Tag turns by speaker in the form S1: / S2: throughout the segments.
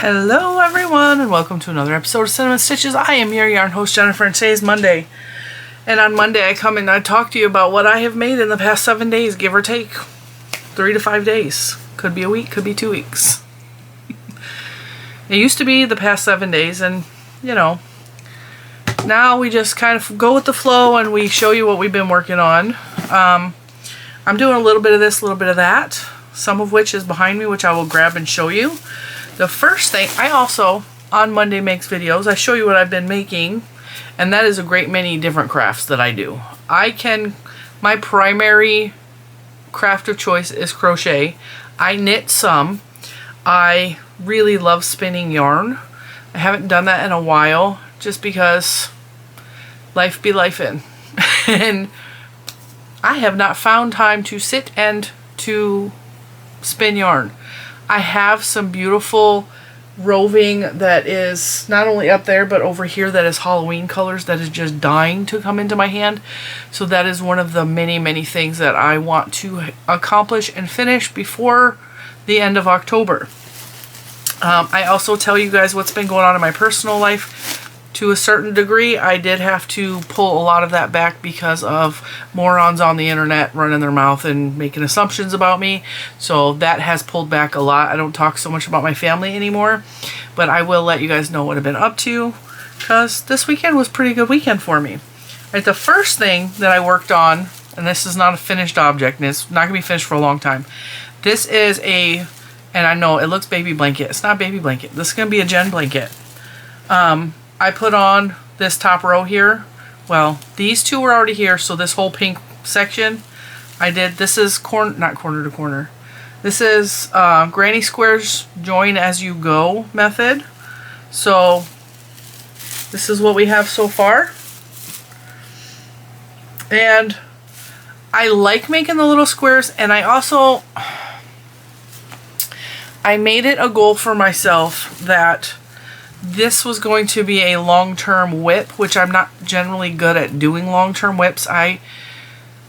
S1: Hello everyone and welcome to another episode of Cinnamon Stitches. I am your yarn host Jennifer and today is Monday. And on Monday I come and I talk to you about what I have made in the past 7 days, give or take. 3 to 5 days. Could be a week, could be 2 weeks. It used to be the past 7 days and, you know, now we just kind of go with the flow and we show you what we've been working on. I'm doing a little bit of this, a little bit of that, some of which is behind me, which I will grab and show you. The first thing, I also, on Monday Makes videos, I show you what I've been making, and that is a great many different crafts that I do. My primary craft of choice is crochet. I knit some. I really love spinning yarn. I haven't done that in a while, just because life be lifing. And I have not found time to sit and to spin yarn. I have some beautiful roving that is not only up there but over here that is Halloween colors that is just dying to come into my hand. So that is one of the many things that I want to accomplish and finish before the end of October. I also tell you guys what's been going on in my personal life. To a certain degree, I did have to pull a lot of that back because of morons on the internet running their mouth and making assumptions about me. So that has pulled back a lot. I don't talk so much about my family anymore, but I will let you guys know what I've been up to because this weekend was a pretty good weekend for me. Right, the first thing that I worked on, and this is not a finished object, and it's not going to be finished for a long time. This is and I know it looks baby blanket. It's not baby blanket. This is going to be a Jen blanket. I put on this top row here. Well, these two were already here, so this whole pink section I did. This is not corner to corner. This is Granny Square's join as you go method. So this is what we have so far. And I like making the little squares, and I made it a goal for myself that this was going to be a long-term whip, which I'm not generally good at doing long-term whips. I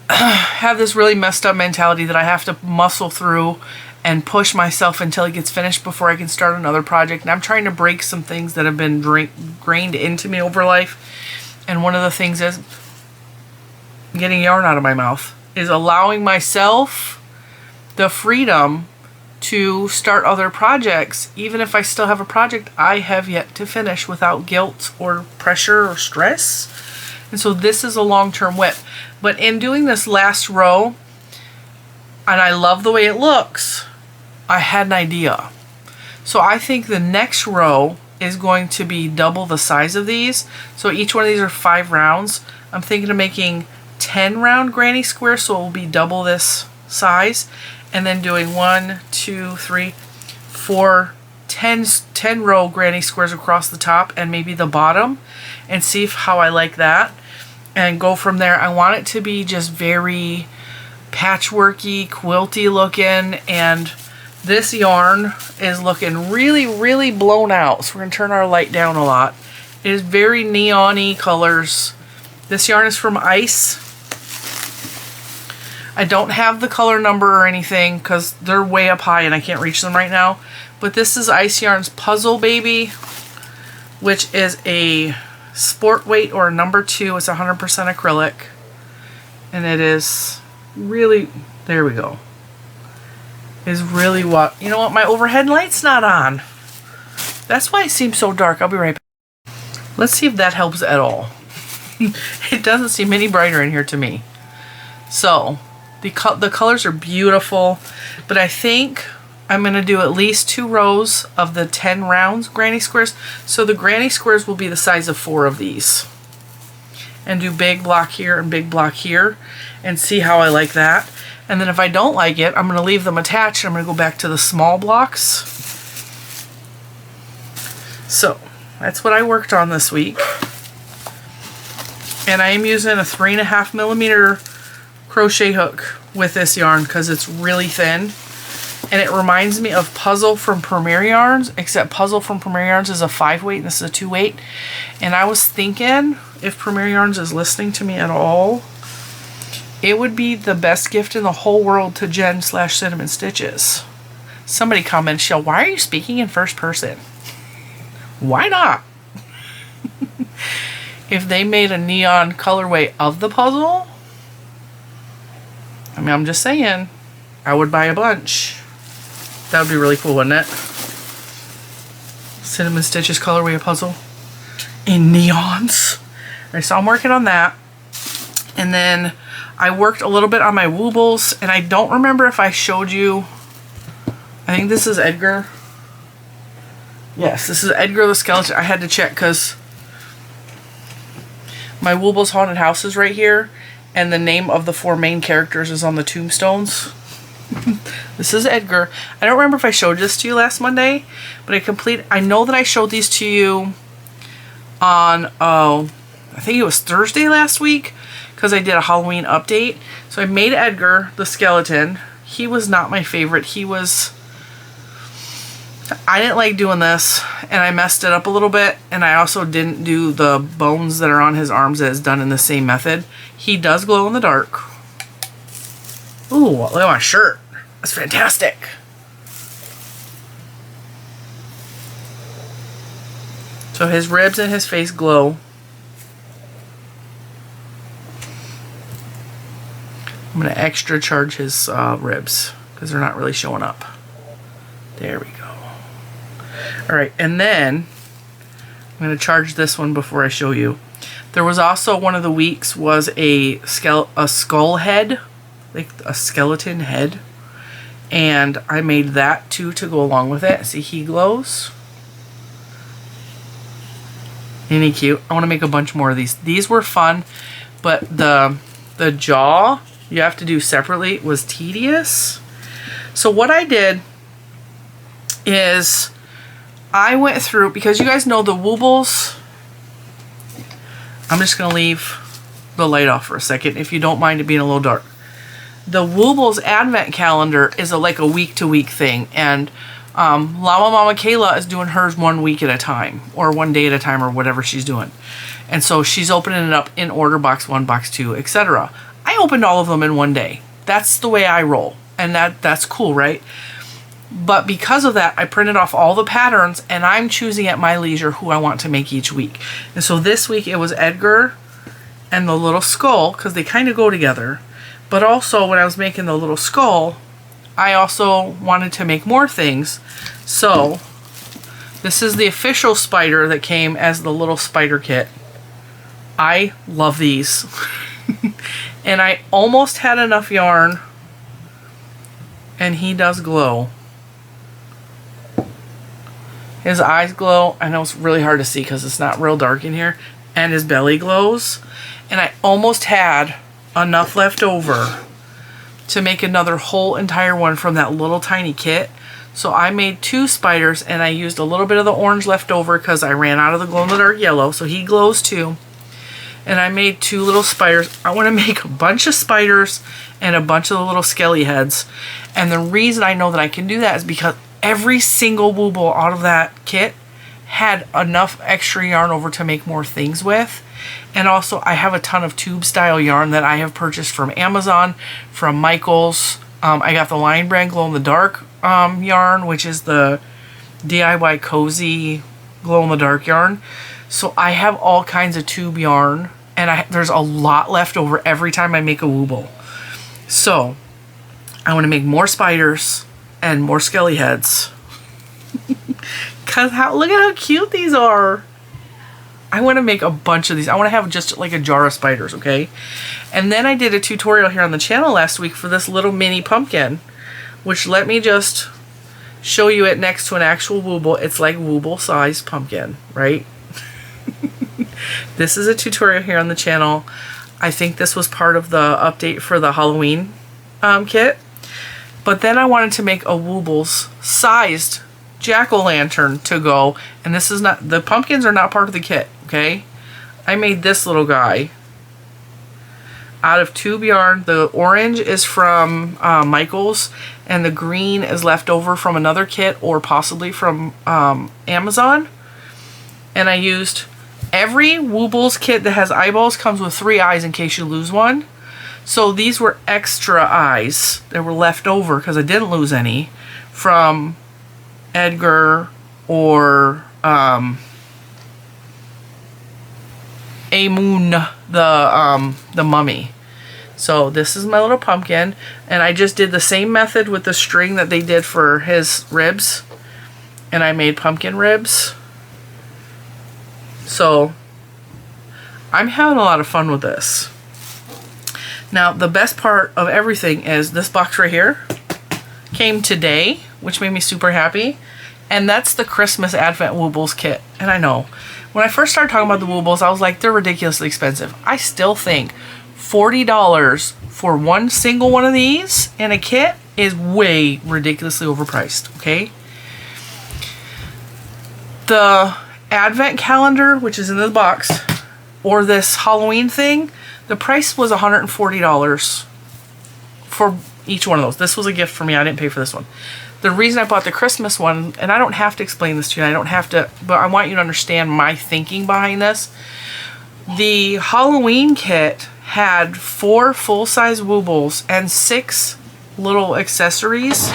S1: have this really messed up mentality that I have to muscle through and push myself until it gets finished before I can start another project. And I'm trying to break some things that have been grained into me over life. And one of the things is getting yarn out of my mouth, is allowing myself the freedom to start other projects, even if I still have a project I have yet to finish, without guilt or pressure or stress. And so this is a long-term whip. But in doing this last row, and I love the way it looks, I had an idea. So I think the next row is going to be double the size of these. So each one of these are 5 rounds. I'm thinking of making 10 round granny squares, so it will be double this size. And then doing 1, 2, 3, 4, 10 row granny squares across the top and maybe the bottom, and see how I like that and go from there. I want it to be just very patchworky, quilty looking, and this yarn is looking really blown out, so we're going to turn our light down a lot. It is very neon-y colors. This yarn is from Ice. I don't have the color number or anything because they're way up high and I can't reach them right now. But this is Ice Yarn's Puzzle Baby, which is a sport weight or number 2. It's 100% acrylic. And it is really, there we go. Is really what, you know what, my overhead light's not on. That's why it seems so dark. I'll be right back. Let's see if that helps at all. It doesn't seem any brighter in here to me. So the colors are beautiful, but I think I'm going to do at least 2 rows of the 10 rounds granny squares. So the granny squares will be the size of 4 of these. And do big block here and big block here and see how I like that. And then if I don't like it, I'm going to leave them attached. I'm going to go back to the small blocks. So that's what I worked on this week. And I am using a 3.5 millimeter crochet hook with this yarn because it's really thin, and it reminds me of Puzzle from Premier Yarns, except Puzzle from Premier Yarns is a 5 weight and this is a 2 weight. And I was thinking, if Premier Yarns is listening to me at all, it would be the best gift in the whole world to Jen / Cinnamon Stitches. Somebody commented, Shell, why are you speaking in first person? Why not? If they made a neon colorway of the puzzle, I mean, I'm just saying, I would buy a bunch. That would be really cool, wouldn't it? Cinnamon Stitches colorway puzzle in neons. Alright, so I'm working on that. And then I worked a little bit on my Woobles, and I don't remember if I showed you. I think this is Edgar. Yes, this is Edgar the Skeleton. I had to check because my Woobles Haunted House is right here, and the name of the 4 main characters is on the tombstones. This is Edgar. I don't remember if I showed this to you last Monday, but I know that I showed these to you on, I think it was Thursday last week, because I did a Halloween update. So I made Edgar the skeleton. He was not my favorite. I didn't like doing this, and I messed it up a little bit, and I also didn't do the bones that are on his arms that is done in the same method. He does glow in the dark. Ooh, look at my shirt. That's fantastic. So his ribs and his face glow. I'm going to extra charge his ribs because they're not really showing up. There we go. Alright, and then I'm going to charge this one before I show you. There was also one of the weeks was a skull head, like a skeleton head. And I made that too to go along with it. See, he glows. Isn't he cute? I want to make a bunch more of these. These were fun, but the jaw you have to do separately was tedious. So what I did is I went through, because you guys know the Woobles. I'm just going to leave the light off for a second if you don't mind it being a little dark. The Woobles advent calendar is like a week-to-week thing, and Llama Mama Kayla is doing hers 1 week at a time, or 1 day at a time, or whatever she's doing. And so she's opening it up in order, box 1, box 2, etc. I opened all of them in 1 day. That's the way I roll, and that's cool, right? But because of that, I printed off all the patterns, and I'm choosing at my leisure who I want to make each week. And so this week it was Edgar and the little skull, because they kind of go together. But also, when I was making the little skull, I also wanted to make more things. So, this is the official spider that came as the little spider kit. I love these. And I almost had enough yarn. And he does glow. His eyes glow. I know it's really hard to see because it's not real dark in here. And his belly glows. And I almost had enough left over to make another whole entire one from that little tiny kit. So I made 2 spiders, and I used a little bit of the orange left over because I ran out of the glow-in-the-dark yellow, so he glows too. And I made 2 little spiders. I want to make a bunch of spiders and a bunch of the little skelly heads. And the reason I know that I can do that is because every single Wooble out of that kit had enough extra yarn over to make more things with. And also, I have a ton of tube style yarn that I have purchased from Amazon, from Michaels. I got the Lion Brand Glow in the Dark yarn, which is the DIY Cozy Glow in the Dark yarn. So I have all kinds of tube yarn, and there's a lot left over every time I make a Wooble. So I want to make more spiders and more skelly heads. Cause look at how cute these are. I want to make a bunch of these. I want to have just like a jar of spiders, okay? And then I did a tutorial here on the channel last week for this little mini pumpkin, which let me just show you it next to an actual Wooble. It's like Wooble size pumpkin, right? This is a tutorial here on the channel. I think this was part of the update for the Halloween kit. But then I wanted to make a Wooble's sized jack-o'-lantern to go, and this is not, the pumpkins are not part of the kit, okay? I made this little guy out of tube yarn. The orange is from Michaels, and the green is left over from another kit or possibly from Amazon. And I used every Wooble's kit that has eyeballs comes with 3 eyes in case you lose one. So these were extra eyes that were left over because I didn't lose any from Edgar or A Moon, the mummy. So this is my little pumpkin, and I just did the same method with the string that they did for his ribs, and I made pumpkin ribs. So I'm having a lot of fun with this. Now the best part of everything is this box right here came today, which made me super happy, and that's the Christmas Advent Woobles kit. And I know when I first started talking about the Woobles, I was like, they're ridiculously expensive. I still think $40 for one single one of these in a kit is way ridiculously overpriced, okay? The Advent calendar, which is in the box, or this Halloween thing, the price was $140 for each one of those. This was a gift for me. I didn't pay for this one. The reason I bought the Christmas one, and I don't have to explain this to you, I don't have to, but I want you to understand my thinking behind this. The Halloween kit had 4 full-size Woobles and 6 little accessories,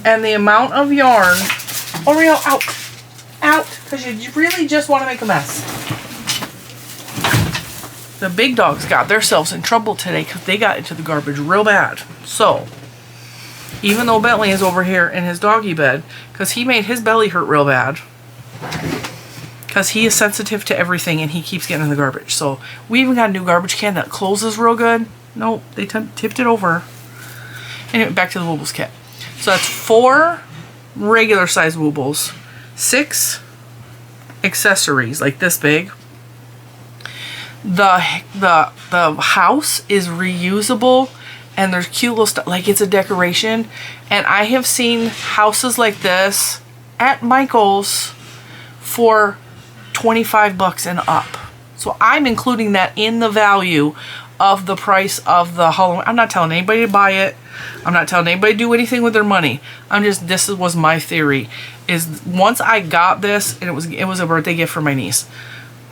S1: and the amount of yarn, Oreo, out, because you really just want to make a mess. The big dogs got themselves in trouble today because they got into the garbage real bad. So, even though Bentley is over here in his doggy bed, because he made his belly hurt real bad, because he is sensitive to everything and he keeps getting in the garbage. So we even got a new garbage can that closes real good. Nope, they tipped it over. Anyway, back to the Woobles kit. So that's 4 regular size Woobles, 6 accessories like this big. The house is reusable, and there's cute little stuff, like it's a decoration. And I have seen houses like this at Michael's for $25 and up. So I'm including that in the value of the price of the Halloween. I'm not telling anybody to buy it. I'm not telling anybody to do anything with their money. this was my theory, is once I got this, and it was a birthday gift for my niece,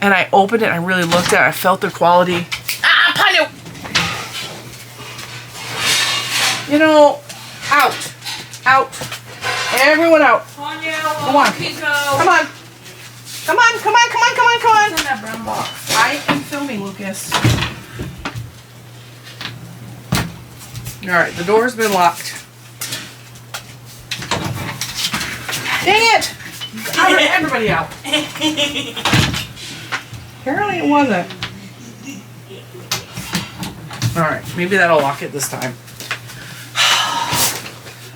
S1: and I opened it and I really looked at it, I felt the quality. Poncho! You know, out. Everyone out.
S2: Poncho,
S1: come on. Come on.
S2: What's in that brown box?
S1: I am filming, Lucas. Alright, the door's been locked. Dang it! Everybody out. Apparently it wasn't. Alright, maybe that'll lock it this time.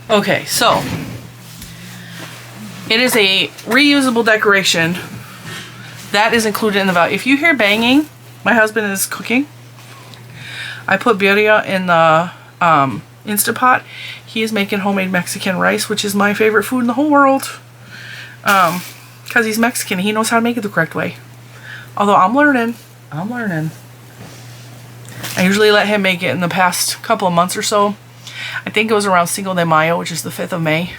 S1: Okay, so it is a reusable decoration. That is included in the value. If you hear banging, my husband is cooking. I put birria in the Instapot. He is making homemade Mexican rice, which is my favorite food in the whole world. Because he's Mexican, he knows how to make it the correct way. Although I'm learning. I usually let him make it in the past couple of months or so. I think it was around Cinco de Mayo, which is the 5th of May.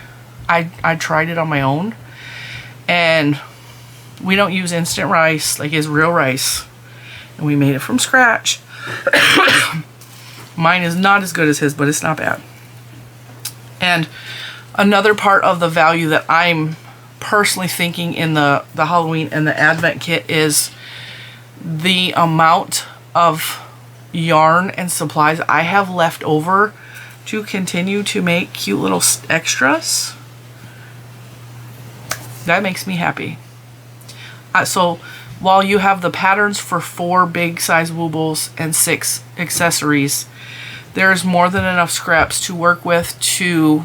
S1: I tried it on my own. And we don't use instant rice, like it's real rice. And we made it from scratch. Mine is not as good as his, but it's not bad. And another part of the value that I'm personally thinking in the Halloween and the Advent kit is the amount of yarn and supplies I have left over to continue to make cute little extras. That makes me happy. So while you have the patterns for 4 big size Woobles and 6 accessories, there's more than enough scraps to work with to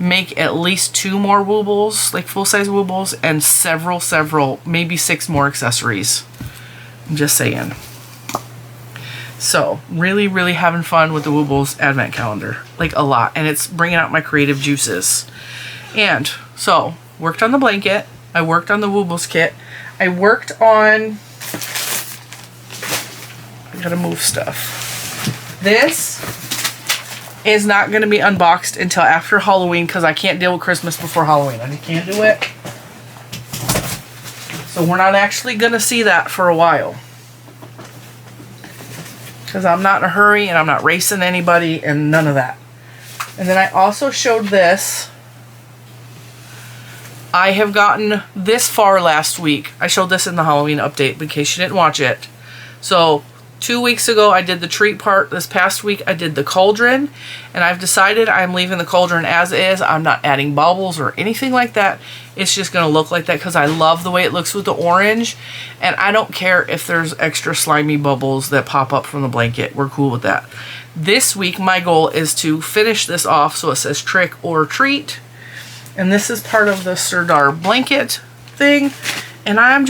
S1: make at least 2 more Woobles, like full size Woobles, and several, maybe 6 more accessories. I'm just saying. So really having fun with the Woobles Advent calendar, like a lot, and it's bringing out my creative juices. And so worked on the blanket, I worked on the Woobles kit, I worked on, I gotta move stuff. This is not going to be unboxed until after Halloween because I can't deal with Christmas before Halloween. I just can't do it. So we're not actually going to see that for a while. Because I'm not in a hurry and I'm not racing anybody and none of that. And then I also showed this. I have gotten this far last week. I showed this in the Halloween update in case you didn't watch it. So 2 weeks ago I did the treat part. This past week I did the cauldron, and I've decided I'm leaving the cauldron as is. I'm not adding baubles or anything like that. It's just going to look like that because I love the way it looks with the orange, and I don't care if there's extra slimy bubbles that pop up from the blanket. We're cool with that. This week my goal is to finish this off so it says trick or treat, and this is part of the Serdar blanket thing, and I'm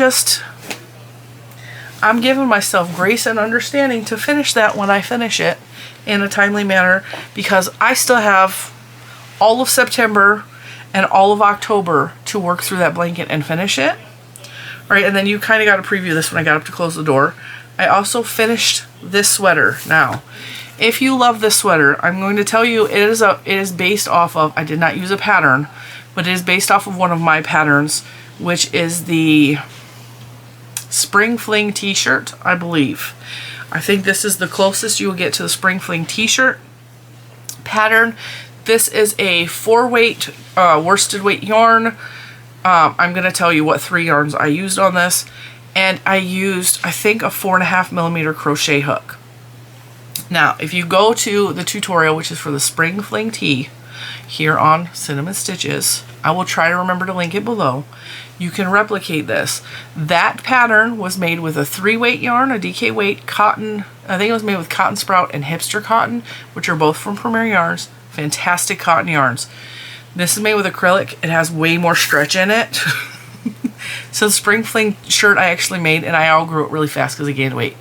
S1: giving myself grace and understanding to finish that when I finish it in a timely manner, because I still have all of September and all of October to work through that blanket and finish it. All right, and then you kind of got to preview this when I got up to close the door. I also finished this sweater. Now, if you love this sweater, I'm going to tell you it is based off of, I did not use a pattern, but it is based off of one of my patterns, which is the Spring Fling t-shirt, I believe. I think this is the closest you will get to the Spring Fling t-shirt pattern. This is a 4-weight worsted weight yarn. I'm going to tell you what 3 yarns I used on this, and I used, I think, a 4.5mm crochet hook. Now, if you go to the tutorial, which is for the Spring Fling tee here on Cinnamon Stitches, I will try to remember to link it below. You can replicate this. That pattern was made with a 3-weight yarn, a DK weight, cotton. I think it was made with Cotton Sprout and Hipster Cotton, which are both from Premier Yarns. Fantastic cotton yarns. This is made with acrylic. It has way more stretch in it. So the Spring Fling shirt I actually made, and I outgrew it really fast because I gained weight.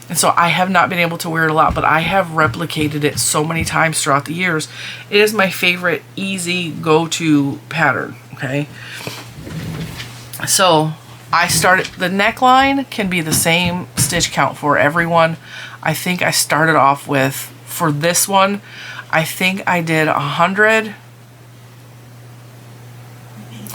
S1: And so I have not been able to wear it a lot, but I have replicated it so many times throughout the years. It is my favorite easy go-to pattern, okay? So I started, the neckline can be the same stitch count for everyone. I think I started off with, for this one, I think I did 100.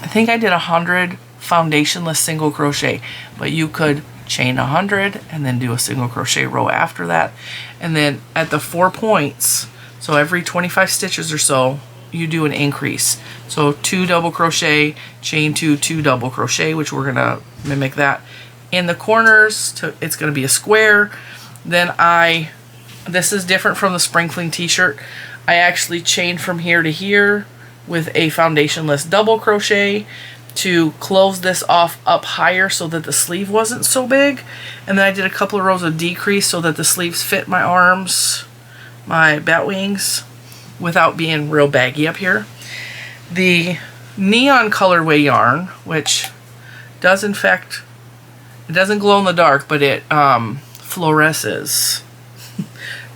S1: I think I did 100 foundationless single crochet, but you could chain 100 and then do a single crochet row after that, and then at the 4 points, so every 25 stitches or so, you do an increase. So 2 double crochet, chain 2, 2 double crochet, which we're gonna mimic that in the corners. It's gonna be a square. Then this is different from the Spring Fling t-shirt. I actually chained from here to here with a foundationless double crochet to close this off up higher so that the sleeve wasn't so big. And then I did a couple of rows of decrease so that the sleeves fit my arms, my bat wings, without being real baggy up here. The neon colorway yarn, which does in fact, it doesn't glow in the dark, but it fluoresces.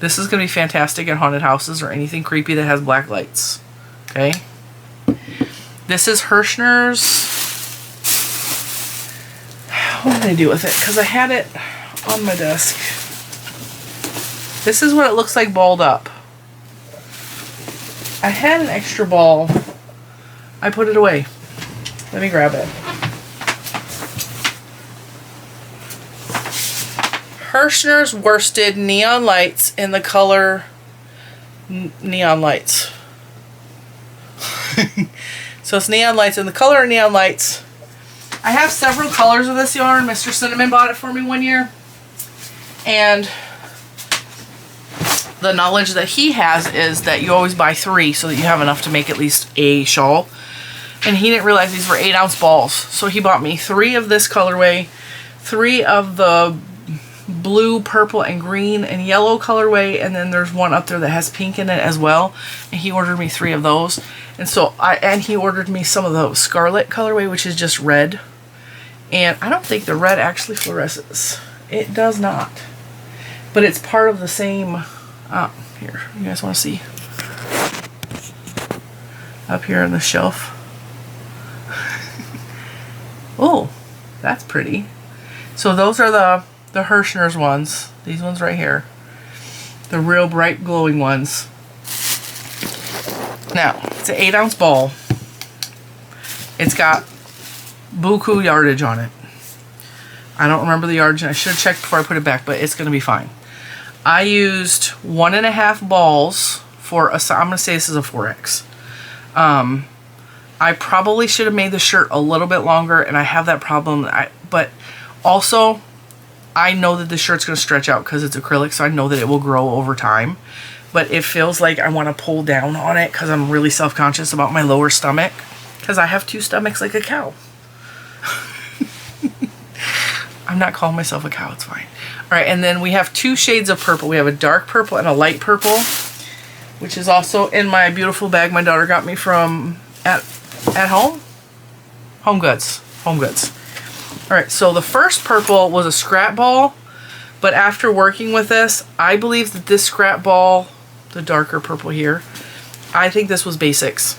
S1: This is going to be fantastic at haunted houses or anything creepy that has black lights. Okay. This is Hirschner's. What did I do with it? Because I had it on my desk. This is what it looks like balled up. I had an extra ball. I put it away. Let me grab it. Hirschner's worsted neon lights in the color neon lights. So it's neon lights in the color of neon lights. I have several colors of this yarn. Mr. Cinnamon bought it for me one year. And the knowledge that he has is that you always buy 3 so that you have enough to make at least a shawl. And he didn't realize these were 8-ounce balls. So he bought me 3 of this colorway, 3 of the blue, purple, and green and yellow colorway, and then there's one up there that has pink in it as well. And he ordered me 3 of those. And so he ordered me some of the scarlet colorway, which is just red. And I don't think the red actually fluoresces. It does not. But it's part of the same. Here, you guys want to see? Up here on the shelf. Oh, that's pretty. So those are the Hirschner's ones. These ones right here. The real bright glowing ones. Now, it's an 8-ounce ball. It's got buku yardage on it. I don't remember the yardage. I should have checked before I put it back, but it's going to be fine. I used 1.5 balls for I'm going to say this is a 4X. I probably should have made the shirt a little bit longer, and I have that problem. But also, I know that this shirt's going to stretch out because it's acrylic, so I know that it will grow over time. But it feels like I want to pull down on it because I'm really self-conscious about my lower stomach, because I have 2 stomachs like a cow. I'm not calling myself a cow, it's fine. All right, and then we have 2 shades of purple. We have a dark purple and a light purple, which is also in my beautiful bag my daughter got me from at home? Home Goods. Home Goods. All right, so the first purple was a scrap ball, but after working with this, I believe that this scrap ball, the darker purple here, I think this was Basics.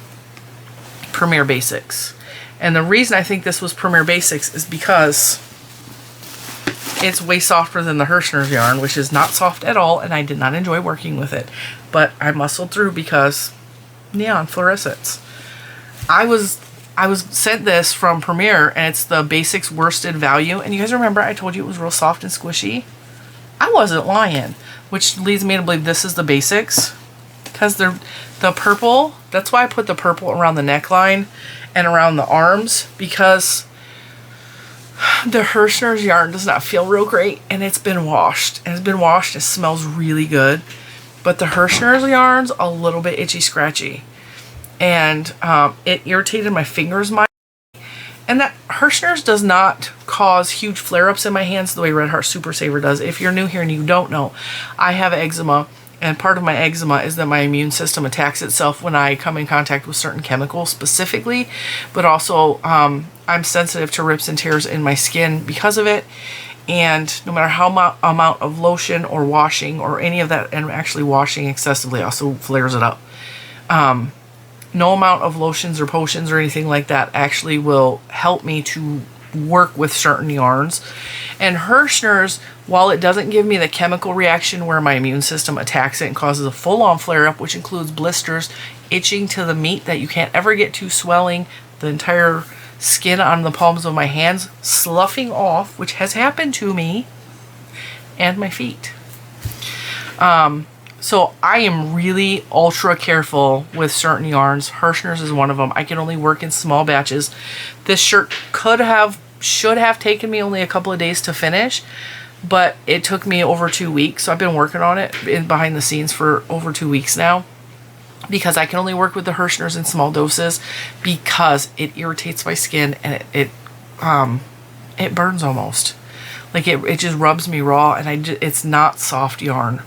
S1: Premier Basics. And the reason I think this was Premier Basics is because it's way softer than the Hirschner's yarn, which is not soft at all, and I did not enjoy working with it. But I muscled through because neon fluorescence. I was sent this from Premier, and it's the Basics Worsted Value. And you guys remember I told you it was real soft and squishy? I wasn't lying, which leads me to believe this is the Basics. Because the purple, that's why I put the purple around the neckline and around the arms, because the Hirschner's yarn does not feel real great, and it's been washed. And it's been washed, it smells really good. But the Hirschner's yarn's a little bit itchy scratchy. And it irritated my fingers. And that Hirschner's does not cause huge flare-ups in my hands the way Red Heart Super Saver does. If you're new here and you don't know, I have eczema. And part of my eczema is that my immune system attacks itself when I come in contact with certain chemicals specifically. But also, I'm sensitive to rips and tears in my skin because of it. And no matter how amount of lotion or washing or any of that, and actually washing excessively also flares it up. No amount of lotions or potions or anything like that actually will help me to work with certain yarns. And Hirschner's, while it doesn't give me the chemical reaction where my immune system attacks it and causes a full-on flare-up, which includes blisters, itching to the meat that you can't ever get to, swelling, the entire skin on the palms of my hands sloughing off, which has happened to me, and my feet. So I am really ultra careful with certain yarns. Hirschner's is one of them. I can only work in small batches. This shirt should have taken me only a couple of days to finish, but it took me over 2 weeks. So I've been working on it behind the scenes for over 2 weeks now, because I can only work with the Hirschner's in small doses because it irritates my skin, and it burns almost. Like it just rubs me raw, and it's not soft yarn.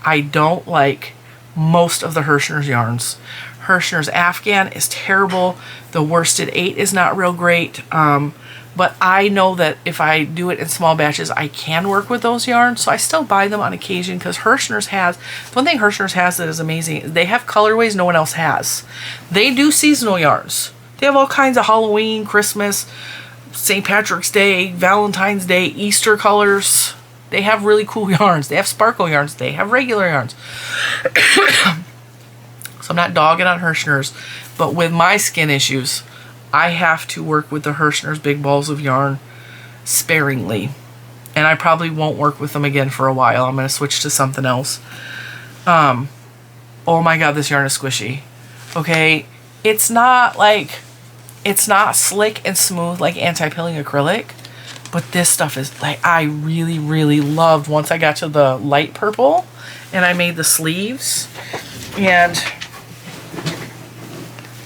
S1: I don't like most of the Hirschner's yarns. Hirschner's Afghan is terrible. The Worsted 8 is not real great. But I know that if I do it in small batches, I can work with those yarns. So I still buy them on occasion, because Hirschner's has, one thing Hirschner's has that is amazing, they have colorways no one else has. They do seasonal yarns. They have all kinds of Halloween, Christmas, St. Patrick's Day, Valentine's Day, Easter colors. They have really cool yarns. They have sparkle yarns. They have regular yarns. So I'm not dogging on Hirschner's, but with my skin issues, I have to work with the Hirschner's big balls of yarn sparingly. And I probably won't work with them again for a while. I'm going to switch to something else. Oh my god, this yarn is squishy. Okay, it's not slick and smooth like anti-pilling acrylic. But this stuff is, like, I really, really loved once I got to the light purple and I made the sleeves. And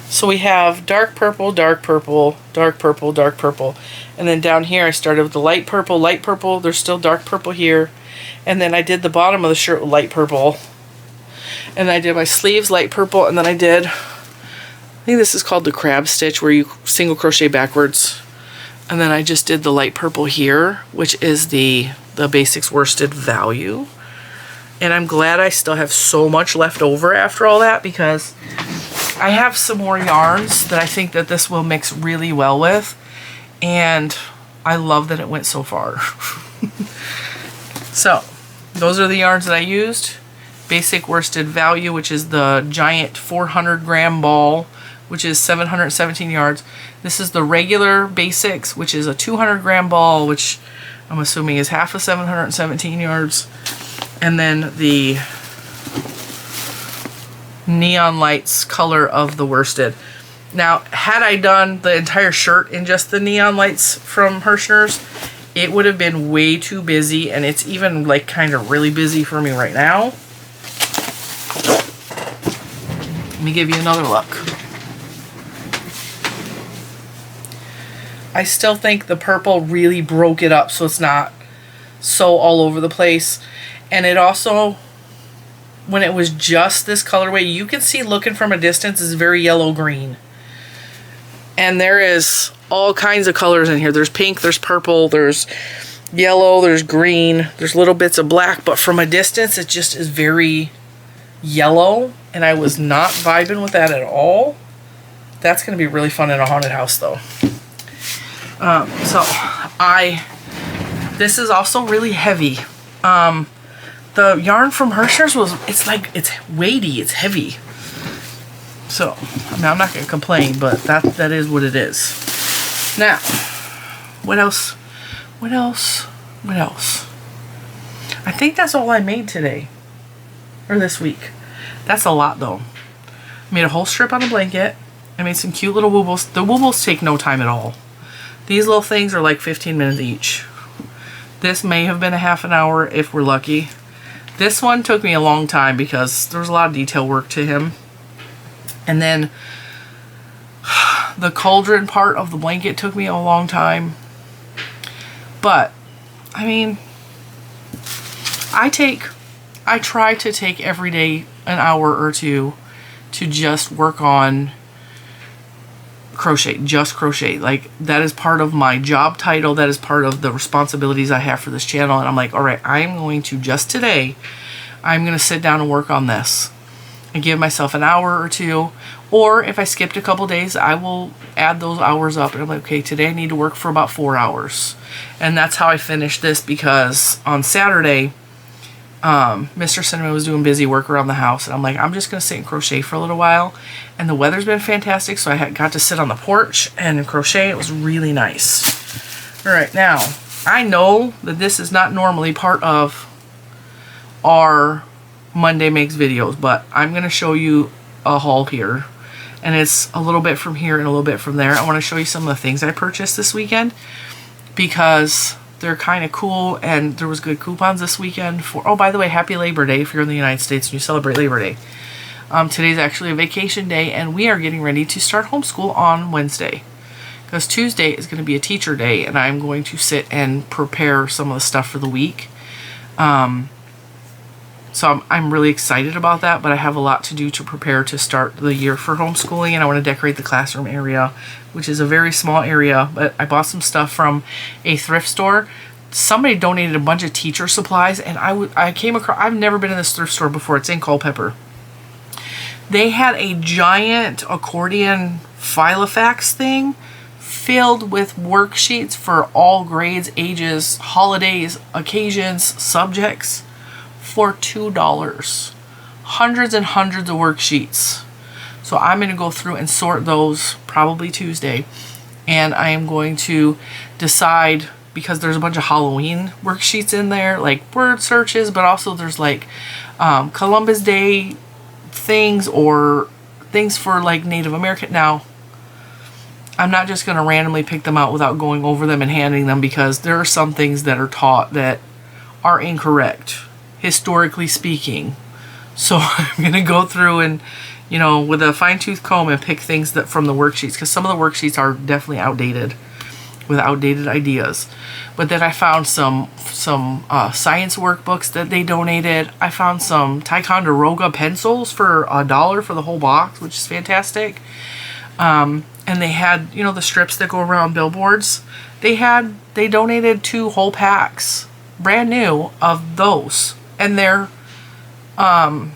S1: so we have dark purple, dark purple, dark purple, dark purple. And then down here I started with the light purple, light purple. There's still dark purple here. And then I did the bottom of the shirt with light purple. And I did my sleeves light purple. And then I did, I think this is called the crab stitch, where you single crochet backwards. And then I just did the light purple here, which is the Basics Worsted Value. And I'm glad I still have so much left over after all that, because I have some more yarns that I think that this will mix really well with. And I love that it went so far. So, those are the yarns that I used. Basic Worsted Value, which is the giant 400 gram ball, which is 717 yards. This is the regular Basics, which is a 200 gram ball, which I'm assuming is half of 717 yards. And then the Neon Lights color of the worsted. Now, had I done the entire shirt in just the Neon Lights from Hirschner's, it would have been way too busy, and it's even like kind of really busy for me right now. Let me give you another look. I still think the purple really broke it up so it's not so all over the place. And it also, when it was just this colorway, you can see looking from a distance is very yellow green. And there is all kinds of colors in here. There's pink, there's purple, there's yellow, there's green, there's little bits of black, but from a distance it just is very yellow, and I was not vibing with that at all. That's going to be really fun in a haunted house though. This is also really heavy. The yarn from Hershey's it's weighty, it's heavy. So, I mean, I'm not going to complain, but that is what it is. Now, what else? What else? What else? I think that's all I made today. Or this week. That's a lot, though. I made a whole strip on a blanket. I made some cute little woobles. The woobles take no time at all. These little things are like 15 minutes each. This may have been a half an hour if we're lucky. This one took me a long time because there was a lot of detail work to him. And then the cauldron part of the blanket took me a long time. But, I mean, I try to take every day an hour or two to just work on crochet, just crochet. Like, that is part of my job title. That is part of the responsibilities I have for this channel. And I'm like, all right, I'm going to just today, I'm going to sit down and work on this. And give myself an hour or two, or if I skipped a couple days, I will add those hours up, and I'm like, okay, today I need to work for about 4 hours. And that's how I finished this, because on Saturday Mr. Cinnamon was doing busy work around the house, and I'm like, I'm just gonna sit and crochet for a little while. And the weather's been fantastic, so I got to sit on the porch and crochet. It was really nice. All right, now I know that this is not normally part of our Monday Makes videos, but I'm going to show you a haul here, and it's a little bit from here and a little bit from there. I want to show you some of the things I purchased this weekend because they're kind of cool, and there was good coupons this weekend for, oh, by the way, happy Labor Day if you're in the United States and you celebrate Labor Day. Today's actually a vacation day, and we are getting ready to start homeschool on Wednesday because Tuesday is going to be a teacher day, and I'm going to sit and prepare some of the stuff for the week. So I'm really excited about that, but I have a lot to do to prepare to start the year for homeschooling, and I want to decorate the classroom area, which is a very small area, but I bought some stuff from a thrift store. Somebody donated a bunch of teacher supplies, and I came across, I've never been in this thrift store before. It's in Culpeper. They had a giant accordion Filofax thing filled with worksheets for all grades, ages, holidays, occasions, subjects. For $2. Hundreds and hundreds of worksheets. So I'm going to go through and sort those probably Tuesday, and I am going to decide, because there's a bunch of Halloween worksheets in there, like word searches, but also there's like Columbus Day things or things for like Native American. Now, I'm not just going to randomly pick them out without going over them and handing them, because there are some things that are taught that are incorrect, historically speaking. So I'm going to go through and, you know, with a fine-tooth comb and pick things that from the worksheets, because some of the worksheets are definitely outdated, with outdated ideas. But then I found some science workbooks that they donated. I found some Ticonderoga pencils for $1 for the whole box, which is fantastic. And they had, you know, the strips that go around billboards. They donated 2 whole packs, brand new, of those. And they're autumn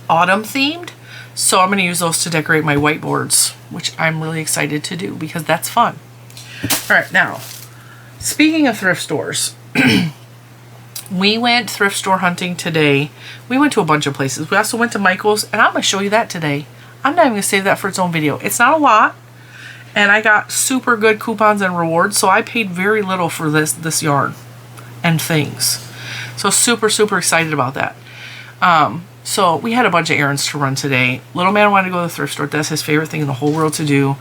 S1: themed, so I'm going to use those to decorate my whiteboards, which I'm really excited to do because that's fun. Alright, now, speaking of thrift stores, we went thrift store hunting today. We went to a bunch of places. We also went to Michael's, and I'm going to show you that today. I'm not even going to save that for its own video. It's not a lot, and I got super good coupons and rewards, so I paid very little for this yarn and things. So super, super excited about that. So we had a bunch of errands to run today. Little man wanted to go to the thrift store. That's his favorite thing in the whole world to do.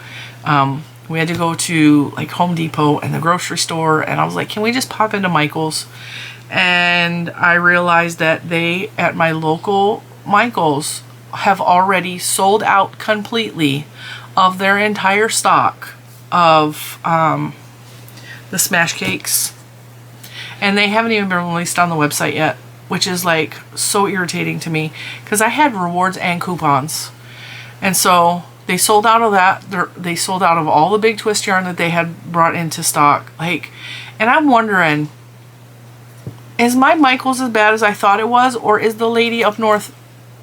S1: We had to go to like Home Depot and the grocery store, and I was like, can we just pop into Michael's? And I realized that they, at my local Michael's, have already sold out completely of their entire stock of the smash cakes. And they haven't even been released on the website yet, which is like so irritating to me because I had rewards and coupons. And so they sold out of that. They sold out of all the big twist yarn that they had brought into stock. Like, and I'm wondering, is my Michael's as bad as I thought it was, or is the lady up north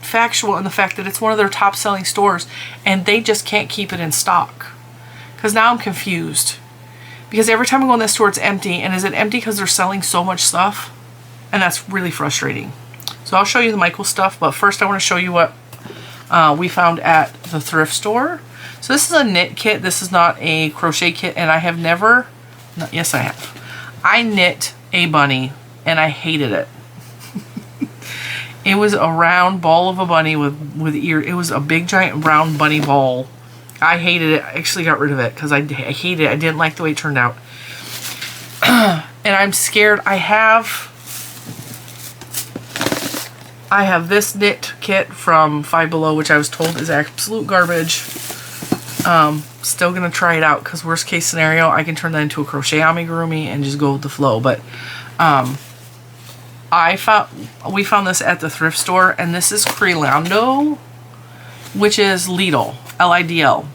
S1: factual in the fact that it's one of their top selling stores and they just can't keep it in stock? Because now I'm confused. Because every time I go in this store, it's empty. And is it empty because they're selling so much stuff? And that's really frustrating. So I'll show you the Michael's stuff, but first I want to show you what we found at the thrift store. So this is a knit kit. This is not a crochet kit, and I have never, yes I have. I knit a bunny, and I hated it. It was a round ball of a bunny with ear. It was a big giant round bunny ball. I hated it. I actually got rid of it because I hated it. I didn't like the way it turned out. And I'm scared. I have this knit kit from Five Below, which I was told is absolute garbage. Still gonna try it out because worst case scenario, I can turn that into a crochet amigurumi and just go with the flow. But we found this at the thrift store, and this is Creelando, which is Lidl, L-I-D-L.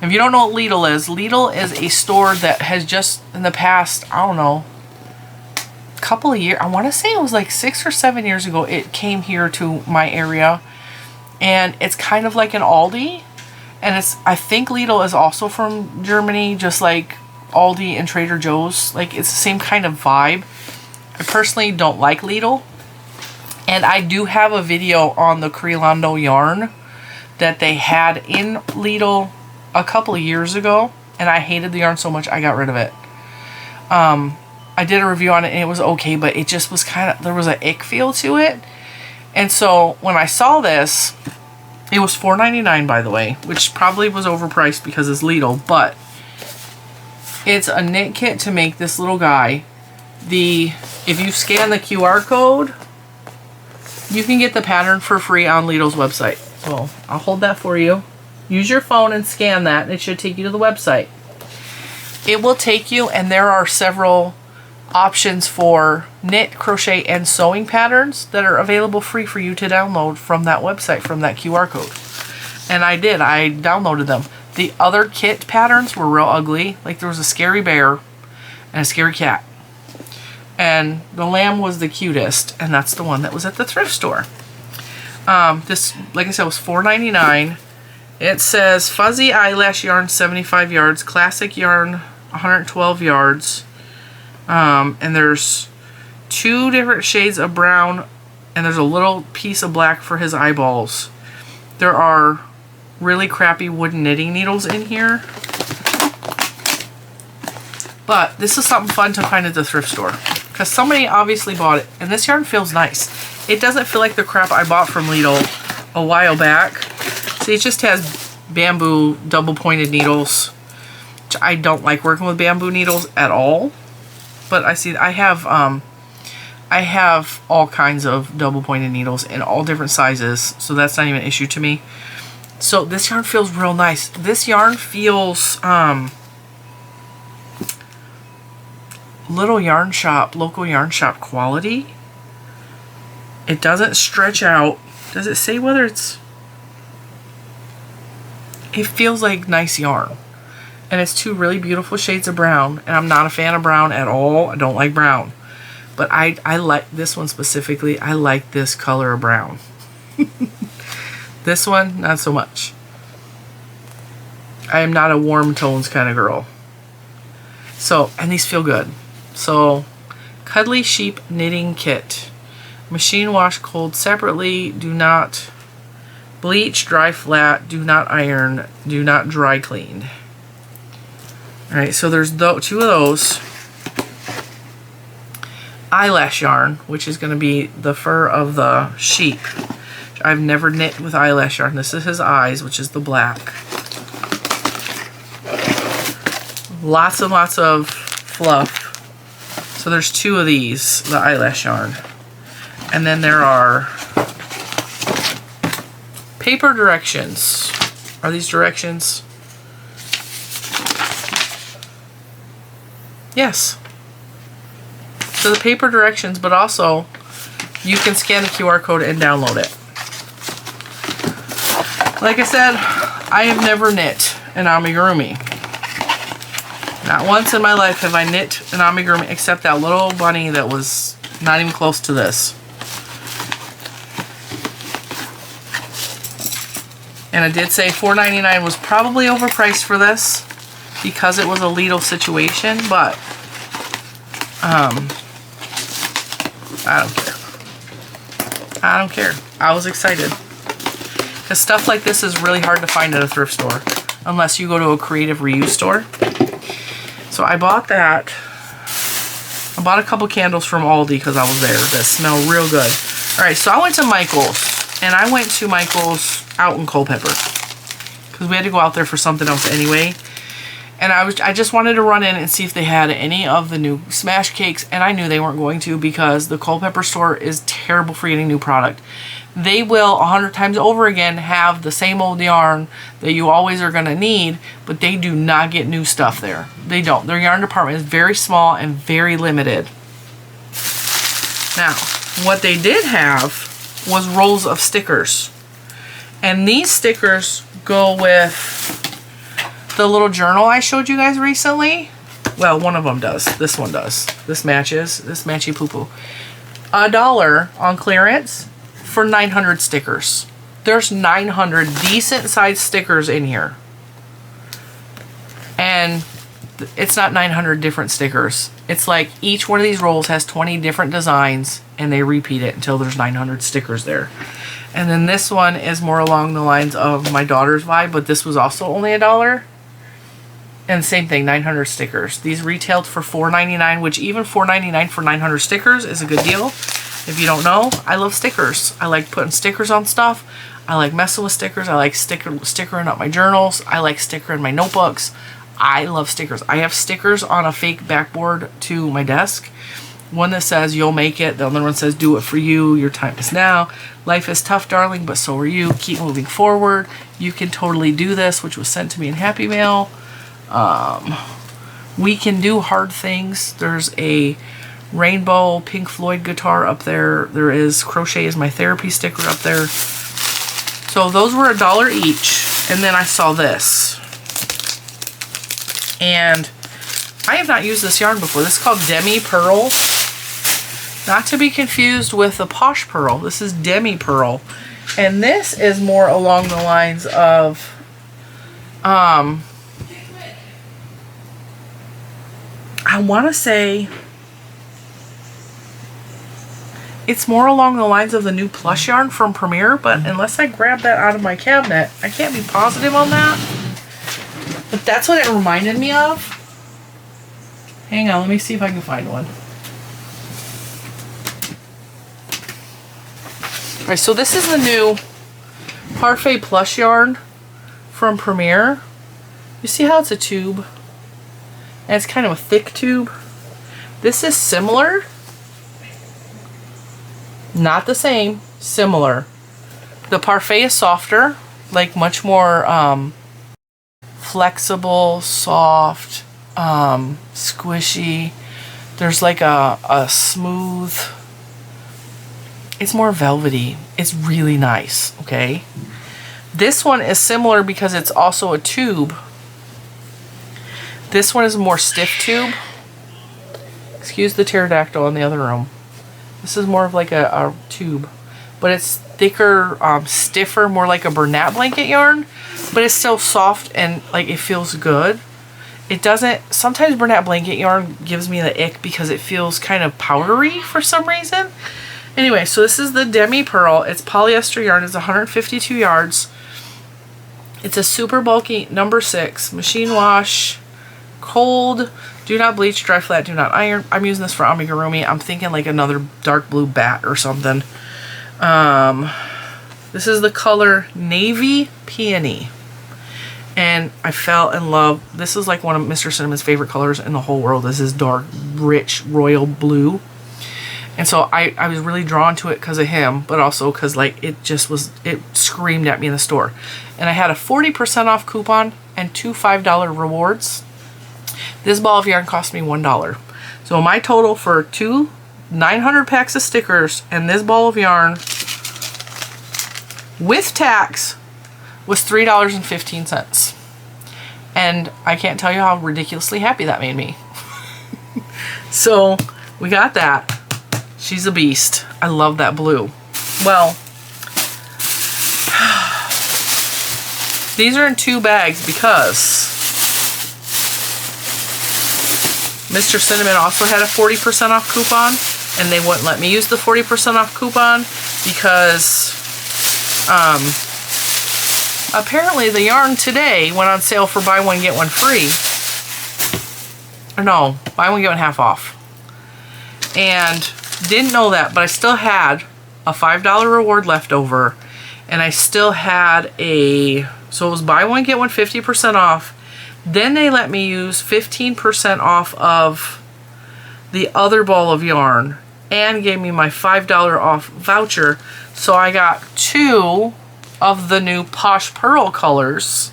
S1: If you don't know what Lidl is a store that has just in the past, I don't know, couple of years, I want to say it was like 6 or 7 years ago, it came here to my area, and it's kind of like an Aldi, and I think Lidl is also from Germany, just like Aldi and Trader Joe's. Like, it's the same kind of vibe. I personally don't like Lidl, and I do have a video on the Creelando yarn that they had in Lidl a couple of years ago, and I hated the yarn so much I got rid of it. I did a review on it and it was okay, but it just was kind of, there was an ick feel to it. And so when I saw this, it was $4.99 by the way, which probably was overpriced because it's Lidl, but it's a knit kit to make this little guy. If you scan the QR code, you can get the pattern for free on Lidl's website. So I'll hold that for you. Use your phone and scan that, and it should take you to the website. It will take you, and there are several options for knit, crochet, and sewing patterns that are available free for you to download from that website, from that QR code. And I downloaded them. The other kit patterns were real ugly. Like, there was a scary bear and a scary cat. And the lamb was the cutest, and that's the one that was at the thrift store. This, like I said, was $4.99. It says fuzzy eyelash yarn 75 yards, classic yarn 112 yards. And there's 2 different shades of brown, and there's a little piece of black for his eyeballs. There are really crappy wooden knitting needles in here. But this is something fun to find at the thrift store, because somebody obviously bought it, and this yarn feels nice. It doesn't feel like the crap I bought from Lidl a while back. See, it just has bamboo double pointed needles, which I don't like working with bamboo needles at all. But I have all kinds of double pointed needles in all different sizes, so that's not even an issue to me. So this yarn feels real nice. This yarn feels local yarn shop quality. It doesn't stretch out. Does it say whether it's... It feels like nice yarn. And it's 2 really beautiful shades of brown. And I'm not a fan of brown at all. I don't like brown. But I like this one specifically. I like this color of brown. This one, not so much. I am not a warm tones kind of girl. So, and these feel good. So, Cuddly Sheep Knitting Kit. Machine wash cold separately. Do not bleach, dry flat. Do not iron. Do not dry clean. Alright, so there's 2 of those. Eyelash yarn, which is going to be the fur of the sheep. I've never knit with eyelash yarn. This is his eyes, which is the black. Lots and lots of fluff. So there's 2 of these, the eyelash yarn. And then there are paper directions. Are these directions? Yes. So the paper directions, but also you can scan the QR code and download it. Like I said, I have never knit an amigurumi. Not once in my life have I knit an amigurumi except that little bunny that was not even close to this. And I did say $4.99 was probably overpriced for this because it was a Lidl situation, but I don't care. I don't care. I was excited. Because stuff like this is really hard to find at a thrift store unless you go to a creative reuse store. So I bought that. I bought a couple candles from Aldi because I was there that smell real good. Alright, so I went to Michael's. And I went to Michael's out in Culpeper. Because we had to go out there for something else anyway. And I just wanted to run in and see if they had any of the new smash cakes. And I knew they weren't going to because the Culpeper store is terrible for getting new product. They will 100 times over again have the same old yarn that you always are going to need, but they do not get new stuff there. They don't. Their yarn department is very small and very limited. Now, what they did have was rolls of stickers. And these stickers go with the little journal I showed you guys recently. Well, one of them does. This one does. This matches. This matchy poo-poo. $1 on clearance for 900 stickers. There's 900 decent sized stickers in here. And it's not 900 different stickers. It's like each one of these rolls has 20 different designs and they repeat it until there's 900 stickers there. And then this one is more along the lines of my daughter's vibe, but this was also only $1. And same thing, 900 stickers. These retailed for $4.99, which even $4.99 for 900 stickers is a good deal. If you don't know, I love stickers. I like putting stickers on stuff. I like messing with stickers. I like stickering up my journals. I like stickering my notebooks. I love stickers. I have stickers on a fake backboard to my desk. One that says, "You'll make it." The other one says, "Do it for you. Your time is now. Life is tough, darling, but so are you. Keep moving forward. You can totally do this," which was sent to me in Happy Mail. We can do hard things. There's a rainbow Pink Floyd guitar up there. There is Crochet is My Therapy sticker up there. So those were $1 each. And then I saw this. And I have not used this yarn before. This is called Demi Pearl. Not to be confused with the Posh Pearl. This is Demi Pearl. And this is more along the lines of I want to say it's more along the lines of the new plush yarn from Premier, but unless I grab that out of my cabinet, I can't be positive on that. But that's what it reminded me of. Hang on, let me see if I can find one. Alright, so this is the new Parfait plush yarn from Premier. You see how it's a tube? And it's kind of a thick tube. This is similar. Not the same, similar. The Parfait is softer, like much more flexible, soft, squishy. There's like a smooth, it's more velvety. It's really nice, okay? This one is similar because it's also a tube. This one is a more stiff tube. Excuse the pterodactyl in the other room. This is more of like a tube, but it's thicker, stiffer, more like a Bernat blanket yarn, but it's still soft and like it feels good. It doesn't, sometimes Bernat blanket yarn gives me the ick because it feels kind of powdery for some reason. Anyway, so this is the Demi Pearl. It's polyester yarn. It's 152 yards. It's a super bulky number 6 machine wash. Cold, do not bleach, dry flat, do not iron. I'm using this for amigurumi. I'm thinking like another dark blue bat or something. This is the color Navy Peony. And I fell in love. This is like one of Mr. Cinnamon's favorite colors in the whole world. This is dark, rich, royal blue. And so I was really drawn to it because of him, but also because like it screamed at me in the store. And I had a 40% off coupon and 2 $5 rewards. This ball of yarn cost me $1. So my total for 2 900 packs of stickers and this ball of yarn with tax was $3.15. And I can't tell you how ridiculously happy that made me. So we got that. She's a beast. I love that blue. Well, these are in 2 bags because Mr. Cinnamon also had a 40% off coupon, and they wouldn't let me use the 40% off coupon because apparently the yarn today went on sale for buy one get one free. Or no, buy one get one half off. And didn't know that, but I still had a $5 reward left over, and I still had so it was buy one get one 50% off. Then they let me use 15% off of the other ball of yarn and gave me my $5 off voucher. So I got 2 of the new Posh Pearl colors.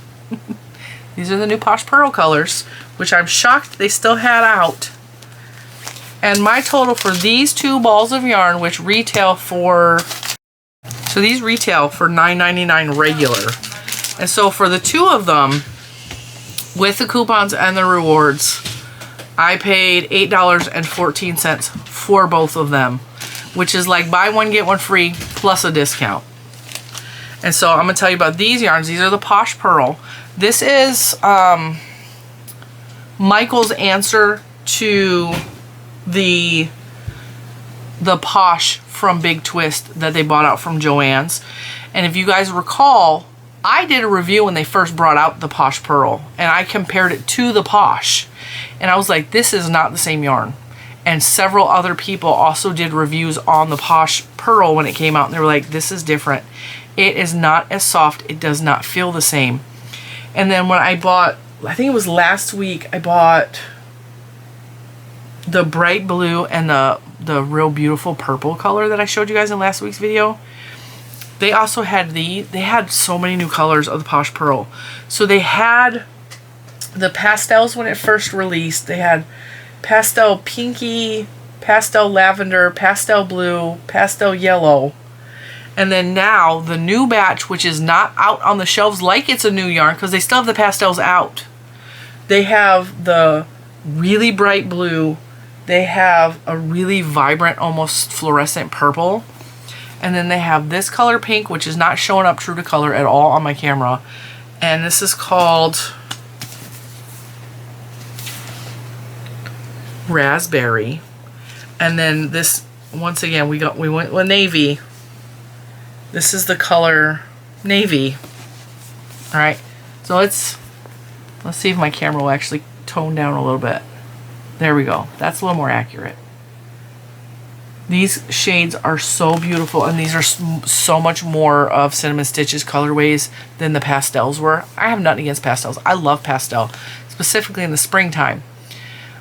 S1: These are the new Posh Pearl colors, which I'm shocked they still had out. And my total for these 2 balls of yarn, which retail for, so these retail for $9.99 regular. And so for the 2 of them, with the coupons and the rewards, I paid $8.14 for both of them, which is like buy one get one free plus a discount. And so I'm going to tell you about these yarns. These are the Posh Pearl. This is Michael's answer to the Posh from Big Twist that they bought out from Joann's. And if you guys recall, I did a review when they first brought out the Posh Pearl, and I compared it to the Posh, and I was like, this is not the same yarn. And several other people also did reviews on the Posh Pearl when it came out, and they were like, this is different. It is not as soft. It does not feel the same. And then when I bought, I think it was last week, I bought the bright blue and the real beautiful purple color that I showed you guys in last week's video. They also had they had so many new colors of the Posh Pearl. So they had the pastels when it first released. They had pastel pinky, pastel lavender, pastel blue, pastel yellow. And then now the new batch, which is not out on the shelves like it's a new yarn because they still have the pastels out. They have the really bright blue. They have a really vibrant, almost fluorescent purple. And then they have this color pink, which is not showing up true to color at all on my camera. And this is called Raspberry. And then this, once again, we went with navy. This is the color navy. All right. So let's see if my camera will actually tone down a little bit. There we go. That's a little more accurate. These shades are so beautiful, and these are so much more of Cinnamon Stitches colorways than the pastels were. I have nothing against pastels. I love pastel, specifically in the springtime.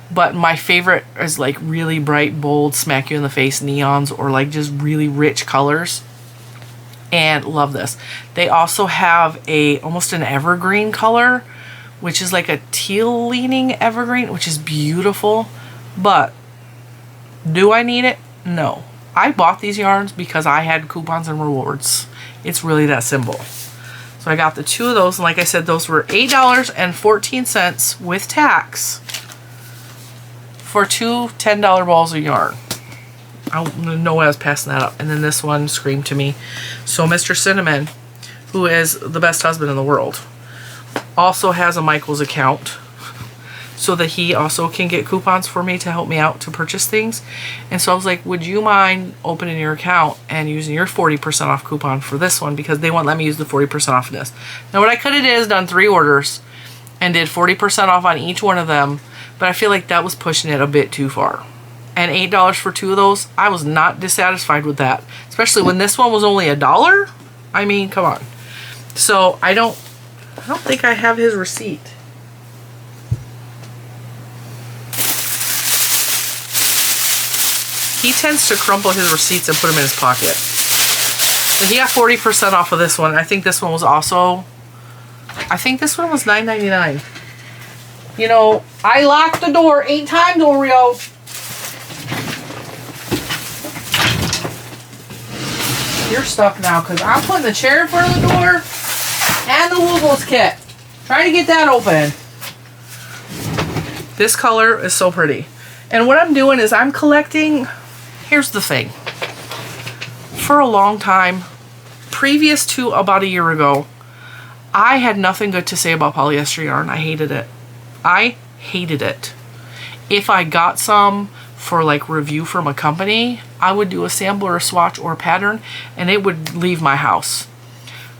S1: But my favorite is like really bright, bold, smack you in the face neons, or like just really rich colors. And love this. They also have almost an evergreen color, which is like a teal leaning evergreen, which is beautiful. But do I need it? No. I bought these yarns because I had coupons and rewards. It's really that simple. So I got the 2 of those, and like I said, those were $8.14 with tax for 2 $10 balls of yarn. I don't know why I was passing that up. And then this one screamed to me. So Mr. Cinnamon, who is the best husband in the world, also has a Michael's account, so that he also can get coupons for me to help me out to purchase things. And so I was like, would you mind opening your account and using your 40% off coupon for this one, because they won't let me use the 40% off of this. Now what I could have did is done 3 orders and did 40% off on each one of them, but I feel like that was pushing it a bit too far. And $8 for 2 of those, I was not dissatisfied with that, especially when this one was only $1. I mean, come on. So I don't I don't think I have his receipt. He tends to crumple his receipts and put them in his pocket. But he got 40% off of this one. I think this one was also... I think this one was $9.99. You know, I locked the door 8 times, Oreo. You're stuck now because I'm putting the chair in front of the door and the Woolies kit. Trying to get that open. This color is so pretty. And what I'm doing is I'm collecting... Here's the thing. For a long time, previous to about a year ago, I had nothing good to say about polyester yarn. I hated it. I hated it. If I got some for like review from a company, I would do a sample or a swatch or a pattern and it would leave my house.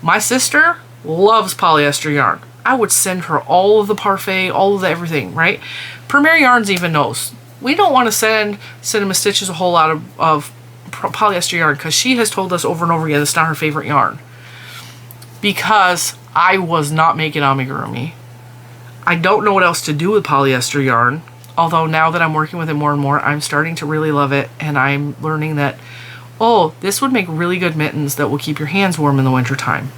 S1: My sister loves polyester yarn. I would send her all of the parfait, all of the everything, right? Premier Yarns even knows. We don't want to send Cinema Stitches a whole lot of polyester yarn because she has told us over and over again it's not her favorite yarn. Because I was not making amigurumi. I don't know what else to do with polyester yarn. Although now that I'm working with it more and more, I'm starting to really love it. And I'm learning that, oh, this would make really good mittens that will keep your hands warm in the wintertime.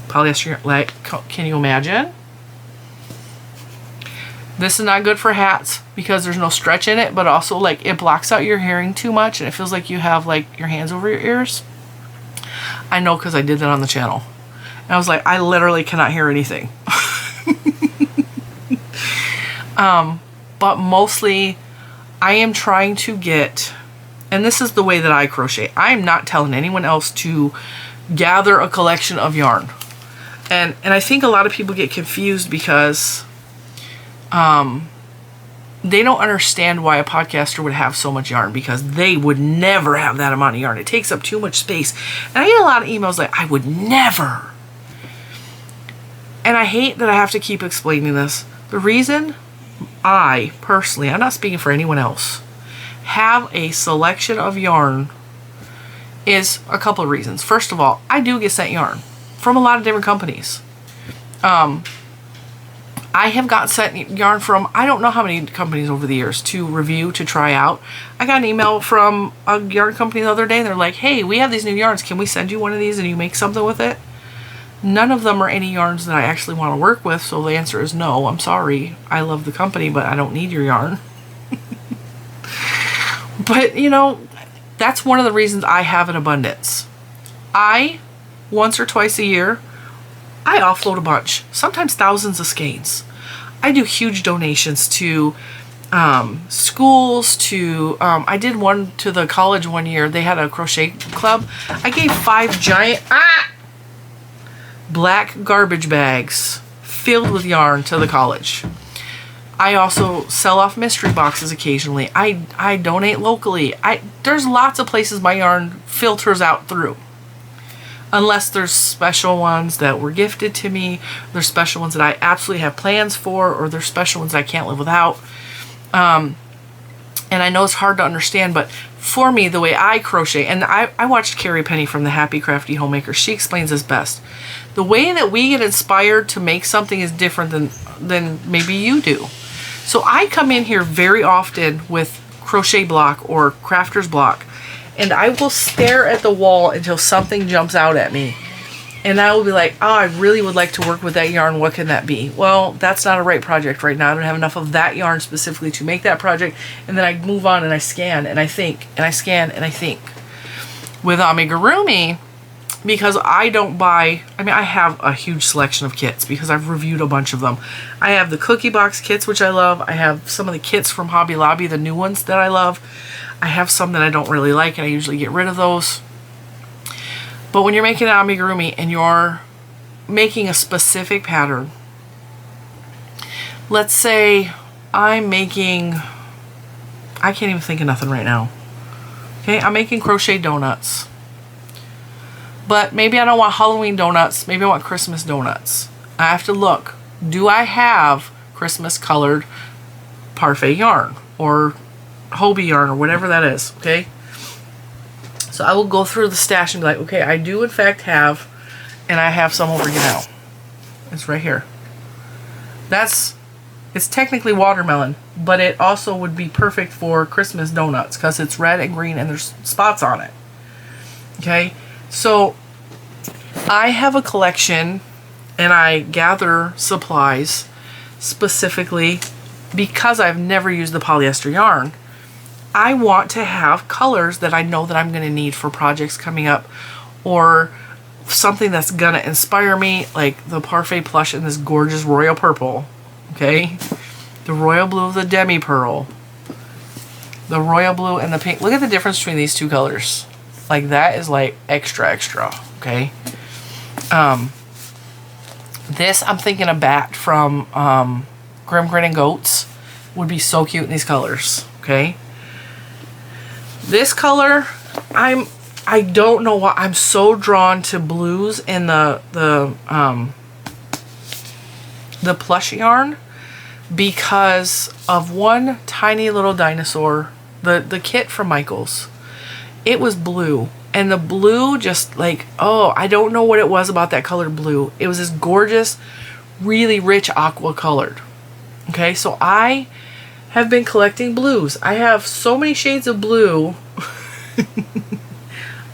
S1: Polyester yarn, like, can you imagine? This is not good for hats because there's no stretch in it, but also like it blocks out your hearing too much and it feels like you have like your hands over your ears. I know because I did that on the channel. And I was like, I literally cannot hear anything. But mostly I am trying to get, and this is the way that I crochet. I am not telling anyone else to gather a collection of yarn. And I think a lot of people get confused because they don't understand why a podcaster would have so much yarn because they would never have that amount of yarn. It takes up too much space. And I get a lot of emails like, I would never. And I hate that I have to keep explaining this. The reason I, personally, I'm not speaking for anyone else, have a selection of yarn is a couple of reasons. First of all, I do get sent yarn from a lot of different companies. I have got sent yarn from I don't know how many companies over the years to review, to try out. I got an email from a yarn company the other day. They're like, hey, we have these new yarns. Can we send you one of these and you make something with it? None of them are any yarns that I actually want to work with. So the answer is no. I'm sorry. I love the company, but I don't need your yarn. But, you know, that's one of the reasons I have an abundance. Once or twice a year, I offload a bunch, sometimes thousands of skeins. I do huge donations to schools, to, I did one to the college one year. They had a crochet club. I gave 5 giant, black garbage bags filled with yarn to the college. I also sell off mystery boxes occasionally. I donate locally. There's lots of places my yarn filters out through. Unless there's special ones that were gifted to me, there's special ones that I absolutely have plans for, or there's special ones I can't live without. And I know it's hard to understand, but for me, the way I crochet, and I watched Carrie Penny from the Happy Crafty Homemaker. She explains this best. The way that we get inspired to make something is different than maybe you do. So I come in here very often with crochet block or crafter's block, and I will stare at the wall until something jumps out at me. And I will be like, oh, I really would like to work with that yarn. What can that be? Well, that's not a right project right now. I don't have enough of that yarn specifically to make that project. And then I move on and I scan and I think and I scan and I think. With amigurumi, because I don't buy, I mean, I have a huge selection of kits because I've reviewed a bunch of them. I have the cookie box kits, which I love. I have some of the kits from Hobby Lobby, the new ones that I love. I have some that I don't really like, and I usually get rid of those. But when you're making an amigurumi and you're making a specific pattern, let's say I'm making, I can't even think of nothing right now. Okay, I'm making crochet donuts. But maybe I don't want Halloween donuts. Maybe I want Christmas donuts. I have to look. Do I have Christmas colored parfait yarn or Hobie yarn or whatever that is? Okay. So I will go through the stash and be like, okay, I do in fact have, and I have some over here now. It's right here. It's technically watermelon, but it also would be perfect for Christmas donuts because it's red and green and there's spots on it. Okay, so I have a collection and I gather supplies specifically because I've never used the polyester yarn. I want to have colors that I know that I'm going to need for projects coming up, or something that's going to inspire me, like the Parfait Plush in this gorgeous royal purple. Okay, the royal blue of the demi pearl, the royal blue and the pink. Look at the difference between these two colors. Like, that is like extra okay. This, I'm thinking a bat from Grim Grin and Goats would be so cute in these colors. Okay, this color, I don't know why I'm so drawn to blues in the plush yarn, because of one tiny little dinosaur, the kit from Michaels. It was blue, and the blue just like, oh, I don't know what it was about that color blue. It was this gorgeous, really rich aqua colored. Okay, so I have been collecting blues. I have so many shades of blue,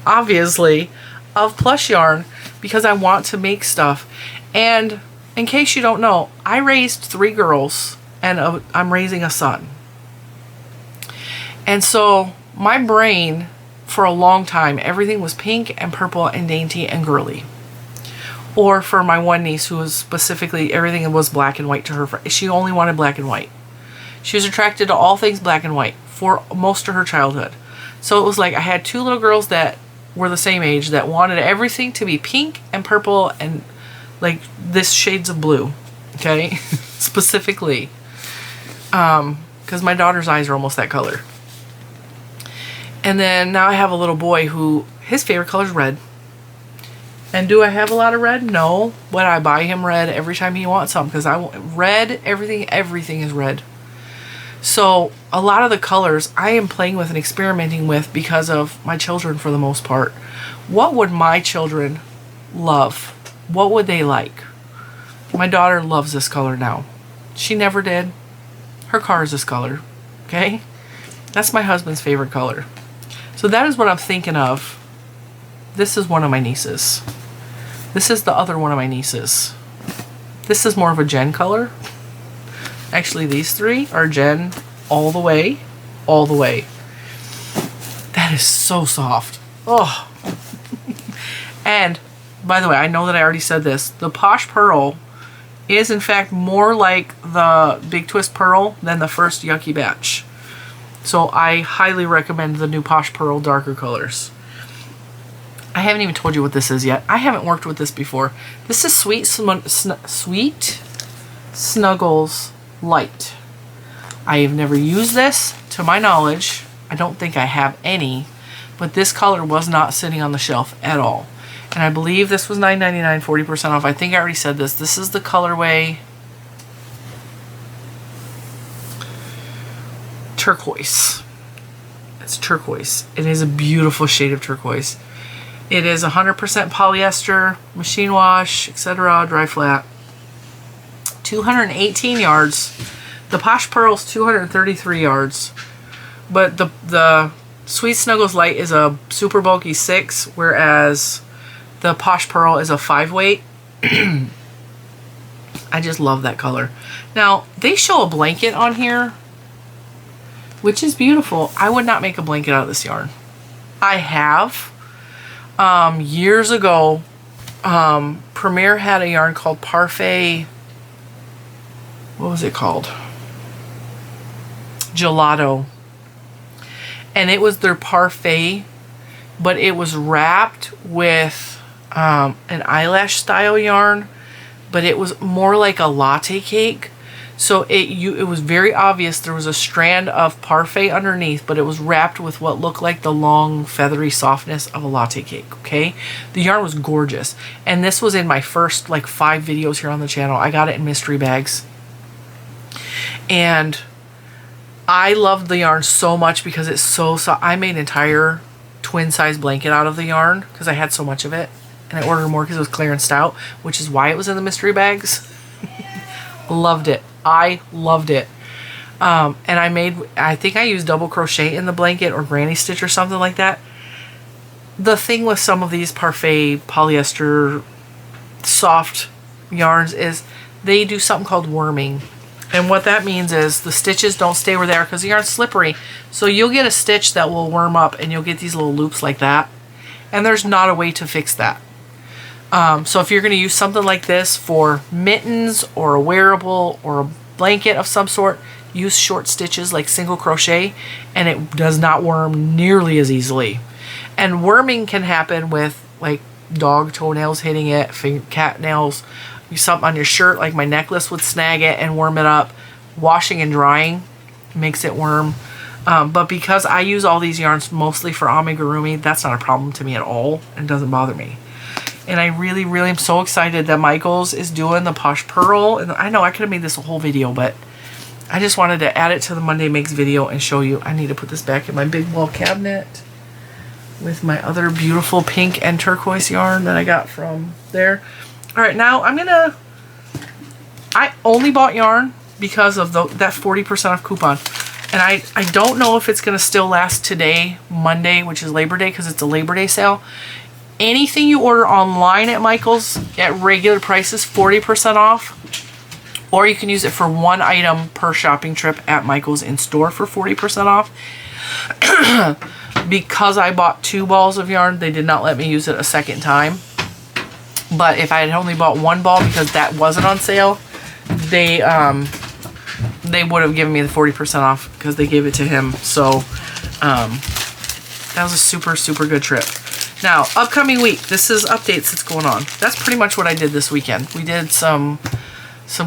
S1: obviously, of plush yarn because I want to make stuff. And in case you don't know, I raised 3 girls and I'm raising a son. And so my brain, for a long time, everything was pink and purple and dainty and girly. Or for my one niece, who was specifically, everything was black and white to her. She only wanted black and white. She was attracted to all things black and white for most of her childhood. So it was like I had 2 little girls that were the same age that wanted everything to be pink and purple and like this shades of blue. Okay, specifically. Because my daughter's eyes are almost that color. And then now I have a little boy who, his favorite color is red. And do I have a lot of red? No. But I buy him red every time he wants something, because I want red, everything is red. So a lot of the colors I am playing with and experimenting with because of my children for the most part. What would my children love? What would they like? My daughter loves this color now. She never did. Her car is this color. Okay? That's my husband's favorite color. So that is what I'm thinking of. This is one of my nieces. This is the other one of my nieces. This is more of a Jen color. Actually, these 3 are Jen all the way. All the way. That is so soft. Oh. And, by the way, I know that I already said this. The Posh Pearl is, in fact, more like the Big Twist Pearl than the first Yucky batch. So I highly recommend the new Posh Pearl darker colors. I haven't even told you what this is yet. I haven't worked with this before. This is Sweet Snuggles Light. I have never used this, to my knowledge. I don't think I have any, but this color was not sitting on the shelf at all. And I believe this was $9.99, 40% off. I think I already said this. This is the colorway turquoise. It's turquoise. It is a beautiful shade of turquoise. It is 100% polyester, machine wash, etc., dry flat. 218 yards. The Posh Pearl's 233 yards. But the Sweet Snuggles Light is a super bulky 6, whereas the Posh Pearl is a 5 weight. I just love that color. Now, they show a blanket on here, which is beautiful. I would not make a blanket out of this yarn. I have. Years ago, Premier had a yarn called Parfait. What was it called? Gelato. And it was their Parfait, but it was wrapped with an eyelash style yarn, but it was more like a latte cake. So it was very obvious there was a strand of Parfait underneath, but it was wrapped with what looked like the long feathery softness of a latte cake. Okay, the yarn was gorgeous, and this was in my first like 5 videos here on the channel. I got it in mystery bags, and I loved the yarn so much because it's so soft. I made an entire twin size blanket out of the yarn because I had so much of it, and I ordered more because it was clearanced out, which is why it was in the mystery bags. Loved it. I loved it. And I think I used double crochet in the blanket or granny stitch or something like that. The thing with some of these parfait polyester soft yarns is they do something called worming. And what that means is the stitches don't stay where they are because the yarn's slippery. So you'll get a stitch that will worm up and you'll get these little loops like that. And there's not a way to fix that. So if you're going to use something like this for mittens or a wearable or a blanket of some sort, use short stitches like single crochet, and it does not worm nearly as easily. And worming can happen with like dog toenails hitting it, cat nails, something on your shirt like my necklace would snag it and worm it up. Washing and drying makes it worm. But because I use all these yarns mostly for amigurumi, that's not a problem to me at all and doesn't bother me. And I really, really am so excited that Michaels is doing the Posh Pearl. And I know I could have made this a whole video, but I just wanted to add it to the Monday Makes video and show you. I need to put this back in my big wall cabinet with my other beautiful pink and turquoise yarn that I got from there. All right, now I only bought yarn because of that 40% off coupon. And I don't know if it's going to still last today, Monday, which is Labor Day, because it's a Labor Day sale. Anything you order online at Michaels at regular prices, 40% off. Or you can use it for one item per shopping trip at Michaels in store for 40% off. Because I bought 2 balls of yarn, they did not let me use it a second time. But if I had only bought 1 ball because that wasn't on sale, they would have given me the 40% off because they gave it to him. So that was a super, super good trip. Now, upcoming week, this is updates that's going on. That's pretty much what I did this weekend. We did some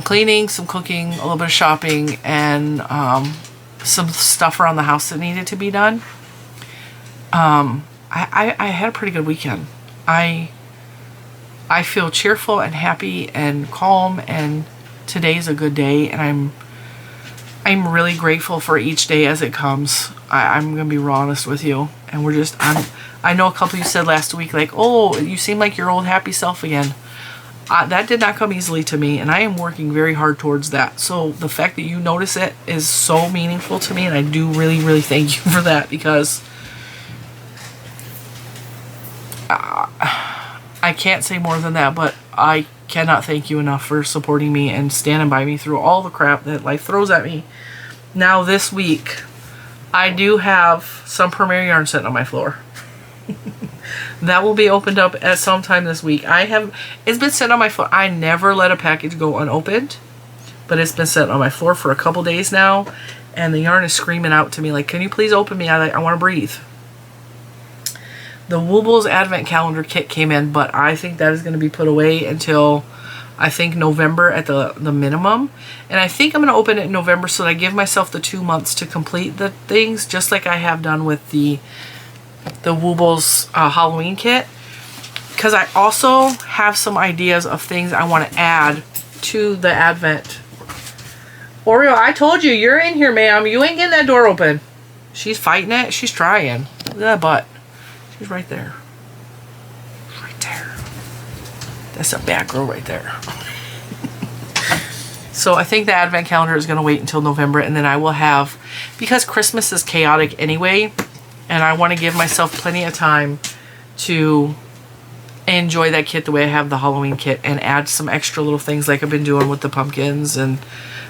S1: cleaning, some cooking, a little bit of shopping, and some stuff around the house that needed to be done. I had a pretty good weekend. I feel cheerful and happy and calm, and today's a good day, and I'm really grateful for each day as it comes. I'm gonna be real honest with you, and I know a couple of you said last week, like, oh, you seem like your old happy self again. That did not come easily to me, and I am working very hard towards that. So the fact that you notice it is so meaningful to me, and I do really, really thank you for that, because I can't say more than that, but I cannot thank you enough for supporting me and standing by me through all the crap that life throws at me. Now this week, I do have some Premier yarn sitting on my floor. That will be opened up at some time this week. It's been sitting on my floor. I never let a package go unopened, but it's been sitting on my floor for a couple days now, and the yarn is screaming out to me like, can you please open me? I want to breathe. The Woolies Advent Calendar kit came in, but I think that is going to be put away until, I think, November at the minimum. And I think I'm going to open it in November so that I give myself the 2 months to complete the things, just like I have done with the Woolies Halloween kit. Because I also have some ideas of things I want to add to the Advent. Oreo, I told you, you're in here, ma'am. You ain't getting that door open. She's fighting it. She's trying. Look at that butt. She's right there. Right there. That's a bad girl right there. So I think the Advent calendar is going to wait until November, and then I will have, because Christmas is chaotic anyway, and I want to give myself plenty of time to enjoy that kit the way I have the Halloween kit, and add some extra little things like I've been doing with the pumpkins and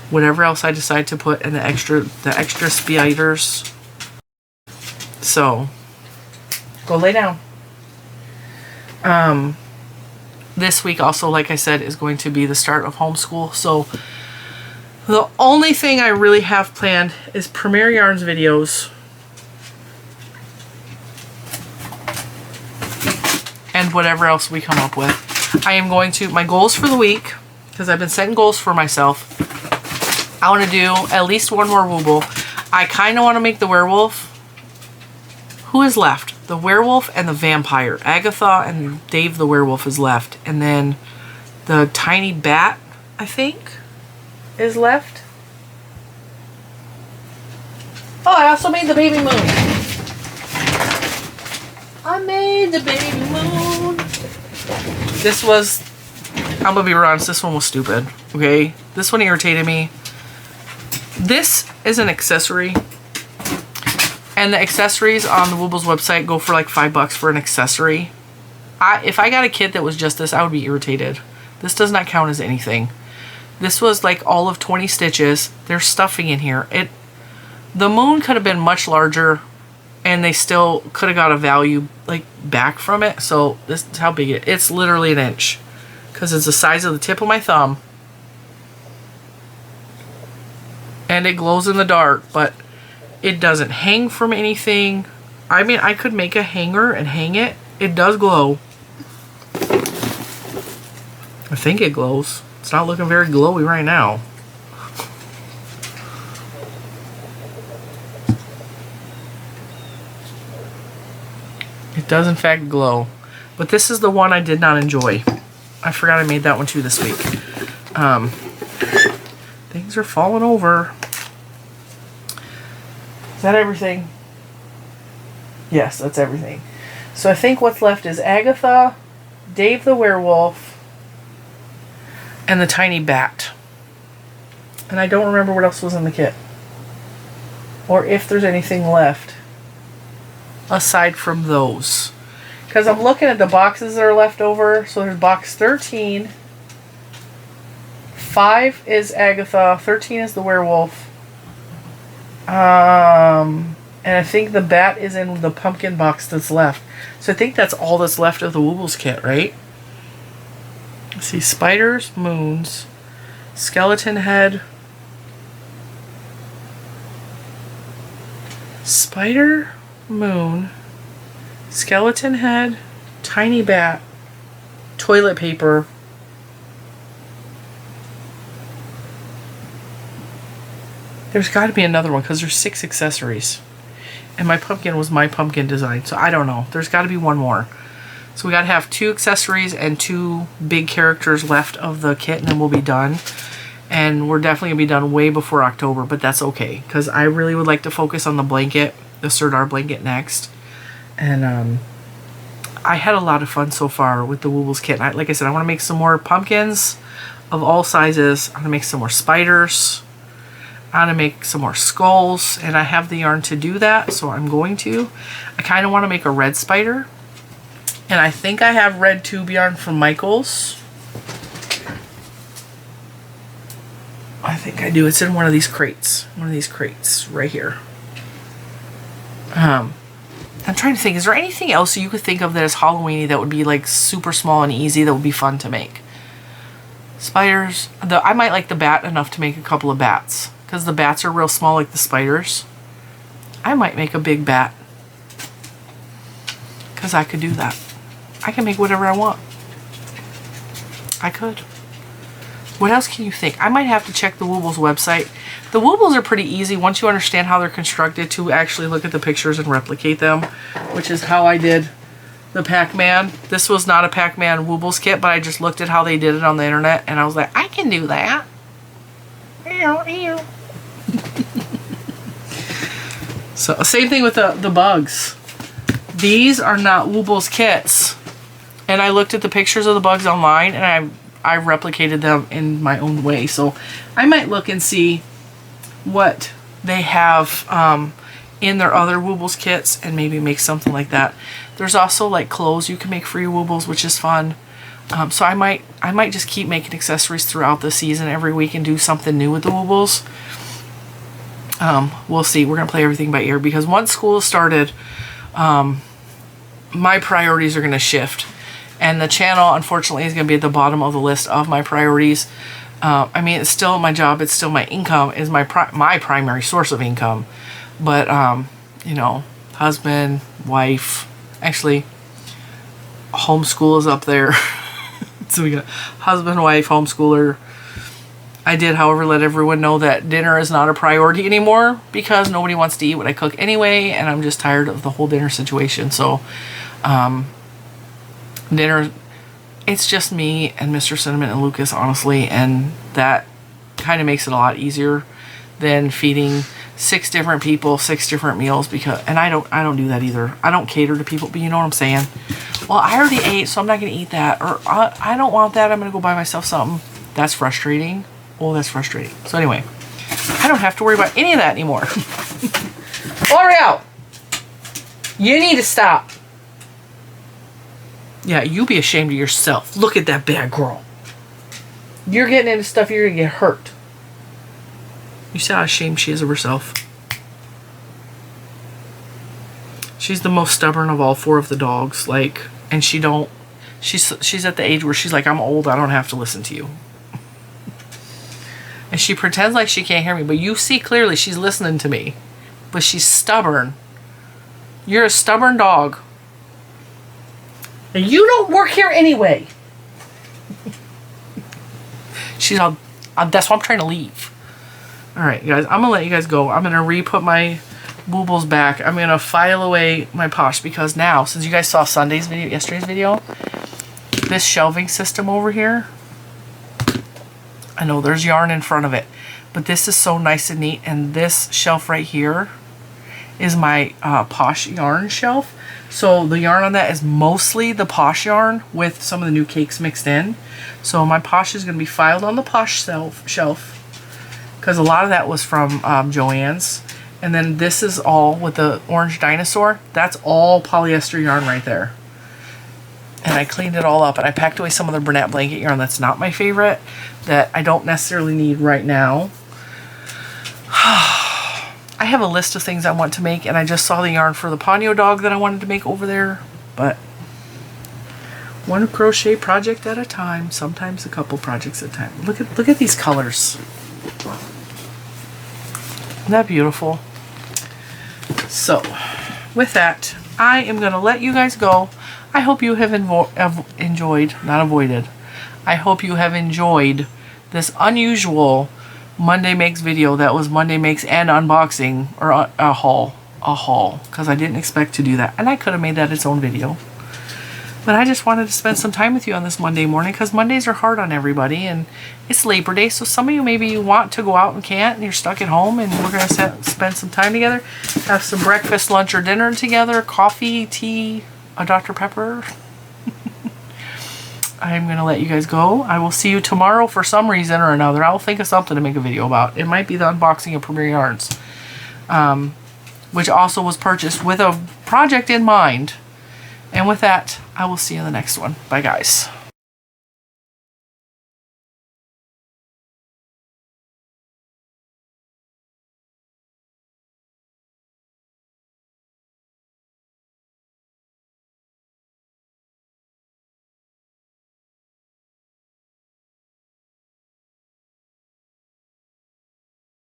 S1: whatever else I decide to put in the extra spiders. So go lay down. This week also, like I said, is going to be the start of homeschool. So the only thing I really have planned is Premier Yarns videos and whatever else we come up with. I am going to, my goals for the week, because I've been setting goals for myself, I want to do at least one more wooble. I kind of want to make the werewolf. Who is left? The werewolf and the vampire. Agatha and Dave the werewolf is left. And then the tiny bat, I think, is left. Oh, I also made the baby moon. I made the baby moon. This was, I'm gonna be honest, this one was stupid, okay? This one irritated me. This is an accessory, and the accessories on the Woobles website go for like $5 for an accessory. If I got a kit that was just this, I would be irritated. This does not count as anything. This was like all of 20 stitches. There's stuffing in here. The moon could have been much larger, and they still could have got a value like back from it. So this is how big it is. It's literally an inch, because it's the size of the tip of my thumb, and it glows in the dark, but it doesn't hang from anything. I mean, I could make a hanger and hang it. It does glow. I think it glows. It's not looking very glowy right now. It does in fact glow. But this is the one I did not enjoy. I forgot I made that one too this week. Things are falling over. Is that everything? Yes, that's everything. So I think what's left is Agatha, Dave the Werewolf, and the tiny bat. And I don't remember what else was in the kit, or if there's anything left aside from those, because I'm looking at the boxes that are left over. So there's box 13, 5 is Agatha, 13 is the werewolf, and I think the bat is in the pumpkin box that's left. So I think that's all that's left of the Woobles kit, right? Let's see, spiders, moons, skeleton head, spider, moon, skeleton head, tiny bat, toilet paper, there's got to be another one because there's 6 accessories, and my pumpkin was my pumpkin design, so I don't know. There's got to be one more. So we got to have 2 accessories and 2 big characters left of the kit, and then we'll be done. And we're definitely going to be done way before October, but that's okay, because I really would like to focus on the blanket, the Serdar blanket next. And I had a lot of fun so far with the Woobles kit. Like I said, I want to make some more pumpkins of all sizes. I'm going to make some more spiders. I'm going to make some more skulls, and I have the yarn to do that, so I'm going to. I kind of want to make a red spider. And I think I have red tube yarn from Michaels. I think I do. It's in one of these crates. One of these crates right here. I'm trying to think. Is there anything else you could think of that is Halloween-y that would be like super small and easy that would be fun to make? Spiders. I might like the bat enough to make a couple of bats, because the bats are real small like the spiders. I might make a big bat, because I could do that. I can make whatever I want. I could. What else can you think? I might have to check the Woobles website. The Woobles are pretty easy once you understand how they're constructed to actually look at the pictures and replicate them, which is how I did the Pac-Man. This was not a Pac-Man Woobles kit, but I just looked at how they did it on the internet, and I was like, I can do that. Ew. So same thing with the bugs. These are not Woobles kits. And I looked at the pictures of the bugs online, and I replicated them in my own way. So I might look and see what they have in their other Woobles kits and maybe make something like that. There's also like clothes you can make for your Woobles, which is fun. So I might just keep making accessories throughout the season every week and do something new with the Woobles. We'll see. We're going to play everything by ear, because once school started, my priorities are going to shift. And the channel, unfortunately, is going to be at the bottom of the list of my priorities. I mean, it's still my job. It's still my income. Is my primary source of income. But, you know, husband, wife. Actually, homeschool is up there. So we got husband, wife, homeschooler. I did, however, let everyone know that dinner is not a priority anymore, because nobody wants to eat what I cook anyway. And I'm just tired of the whole dinner situation. So, dinner, it's just me and Mr. Cinnamon and Lucas, honestly, and that kind of makes it a lot easier than feeding 6 different people 6 different meals, because, and I don't do that either. I don't cater to people, but you know what I'm saying. well, I already ate, so I'm not going to eat that. Or I don't want that. I'm going to go buy myself something. That's frustrating. Oh, that's frustrating. So anyway, I don't have to worry about any of that anymore. L'Oreal, you need to stop. Yeah, you be ashamed of yourself. Look at that bad girl. You're getting into stuff, you're going to get hurt. You see how ashamed she is of herself? She's the most stubborn of all 4 of the dogs. Like, and she's at the age where she's like, I'm old, I don't have to listen to you. And she pretends like she can't hear me, but you see clearly she's listening to me. But she's stubborn. You're a stubborn dog. And you don't work here anyway. She's all, that's why I'm trying to leave. Alright, guys, I'm going to let you guys go. I'm going to re-put my boobles back. I'm going to file away my Posh because now, since you guys saw yesterday's video, this shelving system over here, I know there's yarn in front of it, but this is so nice and neat. And this shelf right here is my Posh yarn shelf. So the yarn on that is mostly the Posh yarn with some of the new cakes mixed in. So my Posh is going to be filed on the Posh shelf because a lot of that was from Joann's. And then this is all with the orange dinosaur. That's all polyester yarn right there. And I cleaned it all up and I packed away some of the Bernat blanket yarn that's not my favorite, that I don't necessarily need right now. I have a list of things I want to make, and I just saw the yarn for the Ponyo dog that I wanted to make over there, but one crochet project at a time, sometimes a couple projects at a time. Look at these colors. Isn't that beautiful? So, with that, I am going to let you guys go. I hope you have enjoyed, not avoided, I hope you have enjoyed this unusual Monday Makes video that was Monday Makes and unboxing, or a haul, because I didn't expect to do that. And I could have made that its own video. But I just wanted to spend some time with you on this Monday morning, because Mondays are hard on everybody, and it's Labor Day, so some of you maybe want to go out and can't, and you're stuck at home, and we're going to spend some time together, have some breakfast, lunch, or dinner together, coffee, tea, a Dr. Pepper. I'm going to let you guys go. I will see you tomorrow for some reason or another. I'll think of something to make a video about. It might be the unboxing of Premier Yarns, which also was purchased with a project in mind. And with that, I will see you in the next one. Bye, guys.